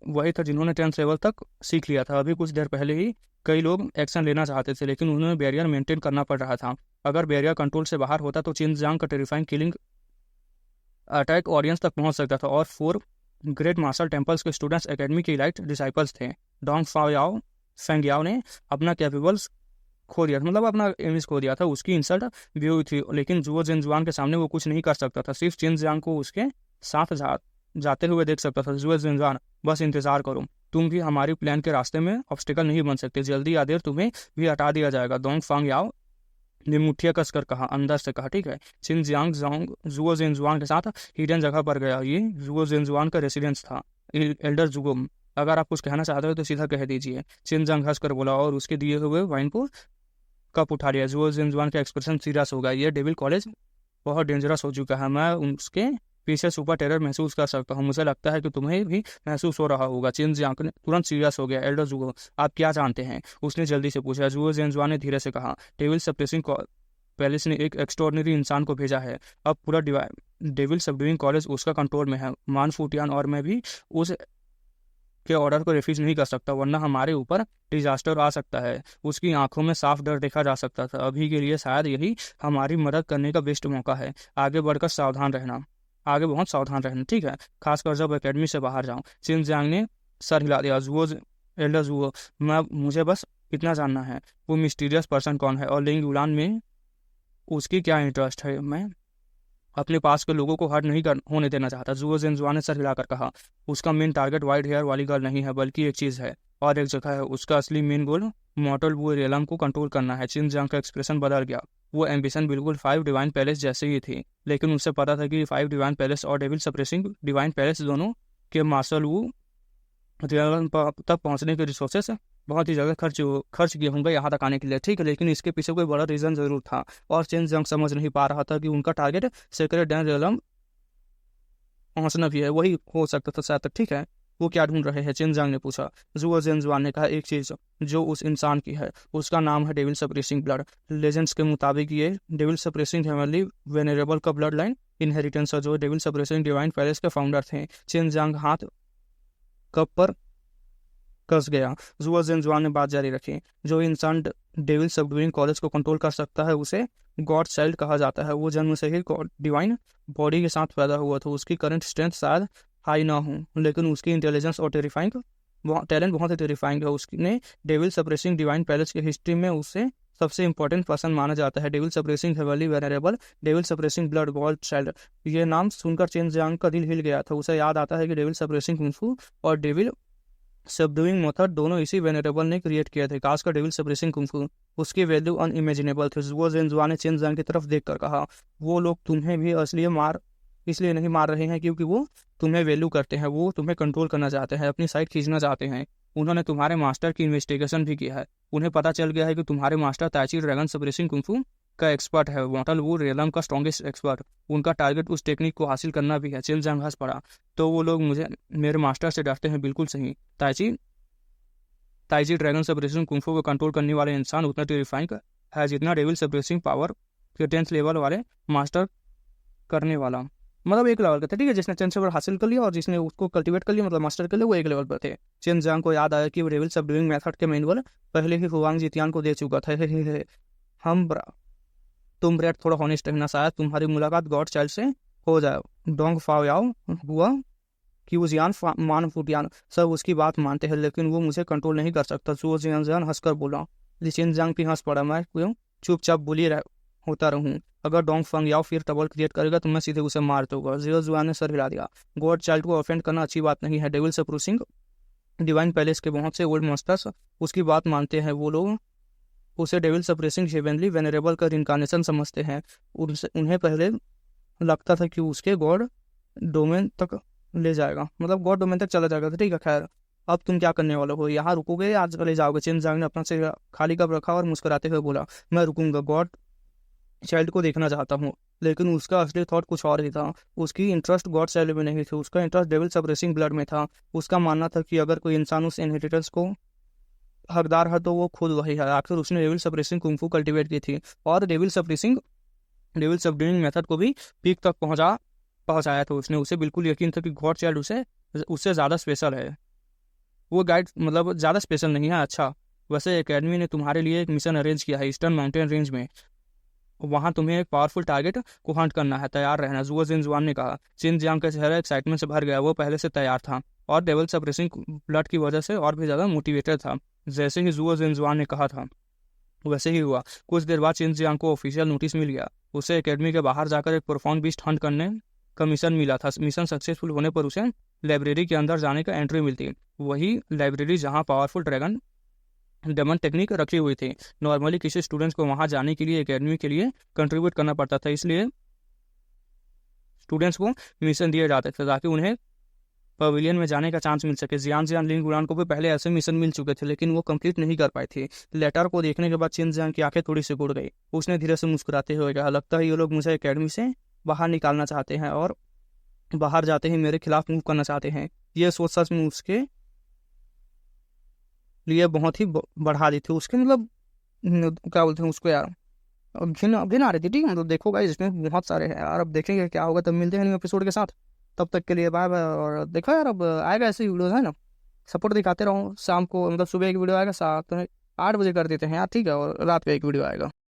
वही था जिन्होंने 10th लेवल तक सीख लिया था। अभी कुछ देर पहले ही कई लोग एक्शन लेना चाहते थे, लेकिन उन्हें बैरियर मेंटेन करना पड़ रहा था। अगर बैरियर कंट्रोल से बाहर होता तो चेन जियांग का टेरिफाइंग किलिंग अटैक ऑडियंस तक पहुंच सकता था। और 4 ग्रेट मार्शल टेम्पल्स के स्टूडेंट्स एकेडमी के इलाइट डिसाइपल्स थे। डोंग फेंगयाओ ने अपना कैपेबल्स खो दिया था, मतलब अपना इमेज खो दिया था। उसकी इंसल्ट भी हुई थी, लेकिन जुओ जिनजुआन के सामने वो कुछ नहीं कर सकता था। सिर्फ चेन जियांग को उसके साथ जाते हुए देख सकता था। जुओ जिनजुआन, बस इंतजार करो, तुम भी हमारी प्लान के रास्ते में ऑब्स्टिकल नहीं बन सकते। जल्दी या देर तुम्हें भी हटा दिया जाएगा। डोंग फांगयाओ ने मुठ्ठियां कसकर कहा, अंदर से कहा, ठीक है। चेन जियांग जुओ जिनजुआन के साथ हिडन जगह पर गया। ये जुओ जिनजुआन का रेसिडेंस था। एल्डर जुगो, अगर आप कुछ कहना चाहते हो तो सीधा कह दीजिए। चेन जियांग हंस कर बोला और उसके दिए हुए वाइन को कप उठा लिया। जुओ जिनजुआन का एक्सप्रेशन सीरियस हो गया। ये डेविल कॉलेज बहुत डेंजरस हो चुका है। मैं उसके पीछे सुपर टेरर महसूस कर सकता हूँ। मुझे लगता है कि तुम्हें भी महसूस हो रहा होगा। चेन जियांग ने तुरंत सीरियस हो गया। एल्डर जुगो, आप क्या जानते हैं? उसने जल्दी से पूछा। जुओ जिनजुआन ने धीरे से कहा, डेविल सप्रेसिंग पैलेस ने एक एक्स्ट्रॉर्डिनरी इंसान को भेजा है। अब पूरा डेविल सबडिविंग कॉलेज उसका कंट्रोल में है। मान फूटियान और मैं भी उस के ऑर्डर को रिफ्यूज नहीं कर सकता, वरना हमारे ऊपर डिजास्टर आ सकता है। उसकी आंखों में साफ डर देखा जा सकता था। अभी के लिए शायद यही हमारी मदद करने का बेस्ट मौका है। आगे बढ़कर सावधान रहना, आगे बहुत सावधान रहना, ठीक है, खासकर जब एकेडमी से बाहर जाऊं। चेन जियांग ने सर हिला दिया। एल्डर जुओ, मुझे बस इतना जानना है, वो मिस्टीरियस पर्सन कौन है और लिंग उड़ान में उसकी क्या इंटरेस्ट है? मैं अपने पास के लोगों को हर्ट नहीं होने देना चाहता। जुओ जिनजुआन ने सर हिलाकर कहा, उसका मेन टारगेट वाइट हेयर वाली गर्ल नहीं है, बल्कि एक चीज़ है और एक जगह है। उसका असली मेन गोल मॉर्टल वू रियलम को कंट्रोल करना है। चेन जियांग का एक्सप्रेशन बदल गया। वो एम्बिशन बिल्कुल 5 डिवाइन पैलेस जैसे ही थी, लेकिन उसे पता था कि 5 डिवाइन पैलेस और डेविल सप्रेसिंग डिवाइन पैलेस दोनों के मार्शल वू रियलम तक पहुंचने के रिसोर्सेस बहुत ही जगह खर्च किए होंगे यहाँ तक आने के लिए, ठीक है। लेकिन इसके पीछे कोई बड़ा रीज़न ज़रूर था और चेन जियांग समझ नहीं पा रहा था कि उनका टारगेट सेक्रेट डैन रियलम पहुंचना भी है। वही हो सकता था शायद, ठीक है। वो क्या ढूंढ रहे हैं? चेन जियांग ने पूछा। जुओ जिनजुआन ने कहा, एक चीज़ जो उस इंसान की है, उसका नाम है डेविल सप्रेसिंग ब्लड। लेजेंड्स के मुताबिक ये डेविल सप्रेसिंग हेवनली वेनेरेबल का ब्लड लाइन इनहेरिटेंस है, जो डेविल सप्रेसिंग डिवाइन पैलेस के फाउंडर थे। चेन जियांग हाथ कप पर कस गया। जुओ जिनजुआन ने बात जारी रखी। जो इंसान डेविल सबडुइंग कॉलेज को कंट्रोल कर सकता है उसे गॉड चाइल्ड कहा जाता है। वो जन्म से ही डिवाइन बॉडी के साथ पैदा हुआ था। उसकी करंट स्ट्रेंथ शायद हाई ना हो, लेकिन उसकी इंटेलिजेंस और टैलेंट बहुत ही टेरिफाइंग है। उसने डेविल सप्रेसिंग डिवाइन पैलेस की हिस्ट्री में उसे सबसे इंपॉर्टेंट पर्सन माना जाता है। Devil suppressing heavenly venerable, devil suppressing blood God child. ये नाम सुनकर चेन जियांग का दिल हिल गया था। उसे याद आता है कि डेविल सप्रेसिंग कुंफू और डेविल सबडुइंग मेथड दोनों इसी वेनेरेबल ने क्रिएट किए थे। खासकर डेविल सप्रेसिंग कुंफू, उसकी वैल्यू अनइमेजिनेबल थी। जुओ जिनजुआन ने चेन जियांग की तरफ देखकर कहा, वो लोग तुम्हें भी इसलिए नहीं मार रहे हैं क्योंकि वो तुम्हें वैल्यू करते हैं, वो तुम्हें कंट्रोल करना चाहते हैं, अपनी साइड खींचना चाहते हैं। उन्होंने तुम्हारे मास्टर की इन्वेस्टिगेशन भी किया है। उन्हें पता चल गया है कि तुम्हारे master tai chi dragon suppressing kung fu का एक्सपर्ट है, मॉर्टल वू रियलम का स्ट्रॉन्गेस्ट एक्सपर्ट। उनका टारगेट उस टेक्निक को हासिल करना भी है। चेन जांग हंस पड़ा। तो वो लोग मुझे मेरे मास्टर से डरते हैं, बिल्कुल सही। ताइजी ड्रैगन सप्रेसिंग कुंफू को कंट्रोल करने वाले इंसान उतना टेरिफाइंग है जितना डेविल सप्रेसिंग पावर के 10th लेवल वाले मास्टर करने वाला। मतलब एक लेवल का था, ठीक है। जिसने चेन सेवर हासिल कर लिया और जिसने उसको कल्टीवेट कर लिया, मतलब मास्टर कर लिया, वो एक लेवल पर थे। चेन जांग को याद आया कि वो डेविल सबड्यूइंग मेथड के मैनुअल पहले ही हुआंग जितियान को दे चुका था। हम तुम ब्रेड थोड़ा हॉनेस्ट रहना, शायद तुम्हारी मुलाकात गॉड चाइल्ड से हो जाए। डोंग फाओ याओ हुआ कि वो जियान मान फुटियान सब उसकी बात मानते हैं, लेकिन वो मुझे कंट्रोल नहीं कर सकता। जो जियान हंसकर बोला। चेन जांग भी हंस पड़ा। मैं क्यों चुपचाप बोली होता रहूं? अगर डोंग फंग याओ फिर ट्रबल क्रिएट करेगा तो मैं सीधे उसे मार दूंगा। जियो जुआन ने सर हिला दिया। गॉड चाइल्ड को ऑफेंड करना अच्छी बात नहीं है। डेविल सप्रूसिंग डिवाइन पैलेस के बहुत से ओल्ड मास्टर्स उसकी बात मानते हैं। वो लोग उसे डेविल सप्रेसिंग हेवनली वेनरेबल का इनकारनेशन समझते हैं। उन्हें पहले लगता था कि उसके गॉड डोमेन तक ले जाएगा, मतलब गॉड डोमेन तक चला जाएगा। तो ठीक है, खैर अब तुम क्या करने वाले हो? यहाँ रुकोगे या आज चले जाओगे? चेन जांग ने अपना सिर खाली कप रखा और मुस्कुराते हुए बोला, मैं रुकूंगा। गॉड चाइल्ड को देखना चाहता हूँ। लेकिन उसका असली थॉट कुछ और ही था। उसकी इंटरेस्ट गॉड चाइल्ड में नहीं थी, उसका इंटरेस्ट डेविल सप्रेसिंग ब्लड में था। उसका मानना था कि अगर कोई इंसान उस इनहेरिटेंस को हकदार है तो वो खुद वही है। आखिर उसने डेविल सप्रेसिंग कुंफू कल्टीवेट की थी और डेविल सबड्यूइंग मेथड को भी पीक तक पहुंचाया था उसने। उसे बिल्कुल यकीन था कि गॉड चाइल्ड उससे ज़्यादा स्पेशल है। वो गाइड मतलब ज़्यादा स्पेशल नहीं है। अच्छा, वैसे एकेडमी ने तुम्हारे लिए एक मिशन अरेंज किया है ईस्टर्न माउंटेन रेंज में। वहाँ तुम्हें एक पावरफुल टारगेट को हंट करना है, तैयार रहना। जुओ जिनजुआन ने कहा। चिन जियांग का चेहरा एक्साइटमेंट से भर गया। वो पहले से तैयार था और डेविल सप्रेसिंग ब्लड की वजह से और भी ज़्यादा मोटिवेटेड था। जैसे ही जुओ जिनजुआन ने कहा था वैसे ही हुआ। कुछ देर बाद चिन जियांग को ऑफिशियल नोटिस मिल गया। उसे एकेडमी के बाहर जाकर एक प्रोफाउंड बीस्ट हंट करने का मिशन मिला था। मिशन सक्सेसफुल होने पर उसे लाइब्रेरी के अंदर जाने का एंट्री मिलती। वही लाइब्रेरी जहाँ पावरफुल ड्रैगन डेमन टेक्निक रखी हुई थी। नॉर्मली किसी स्टूडेंट्स को वहां जाने के लिए एकेडमी के लिए कंट्रीब्यूट करना पड़ता था, इसलिए स्टूडेंट्स को मिशन दिए जाते थे ताकि उन्हें पवेलियन में जाने का चांस मिल सके। जियान लिंग उड़ान को भी पहले ऐसे मिशन मिल चुके थे, लेकिन वो कंप्लीट नहीं कर पाए थे। लेटर को देखने के बाद चिन जियांग की आंखें थोड़ी सी गुड़ गई। उसने धीरे से मुस्कुराते हुए कहा, लगता है ये लोग मुझे एकेडमी से बाहर निकालना चाहते हैं और बाहर जाते ही मेरे खिलाफ मूव करना चाहते हैं। ये सोच सच में उसके लिए बहुत ही बढ़ा दी थी। उसके मतलब क्या बोलते हैं उसको यार, अब घिन आ रही थी। ठीक है, मतलब देखो गाइस इसमें बहुत सारे हैं यार। अब देखेंगे क्या होगा, तब मिलते हैं न्यू एपिसोड के साथ। तब तक के लिए बाय बाय। और देखो यार, अब आएगा ऐसे वीडियोस है ना, सपोर्ट दिखाते रहो। शाम को मतलब सुबह एक वीडियो आएगा, 7-8 बजे कर देते हैं यार, ठीक है। और रात को एक वीडियो आएगा।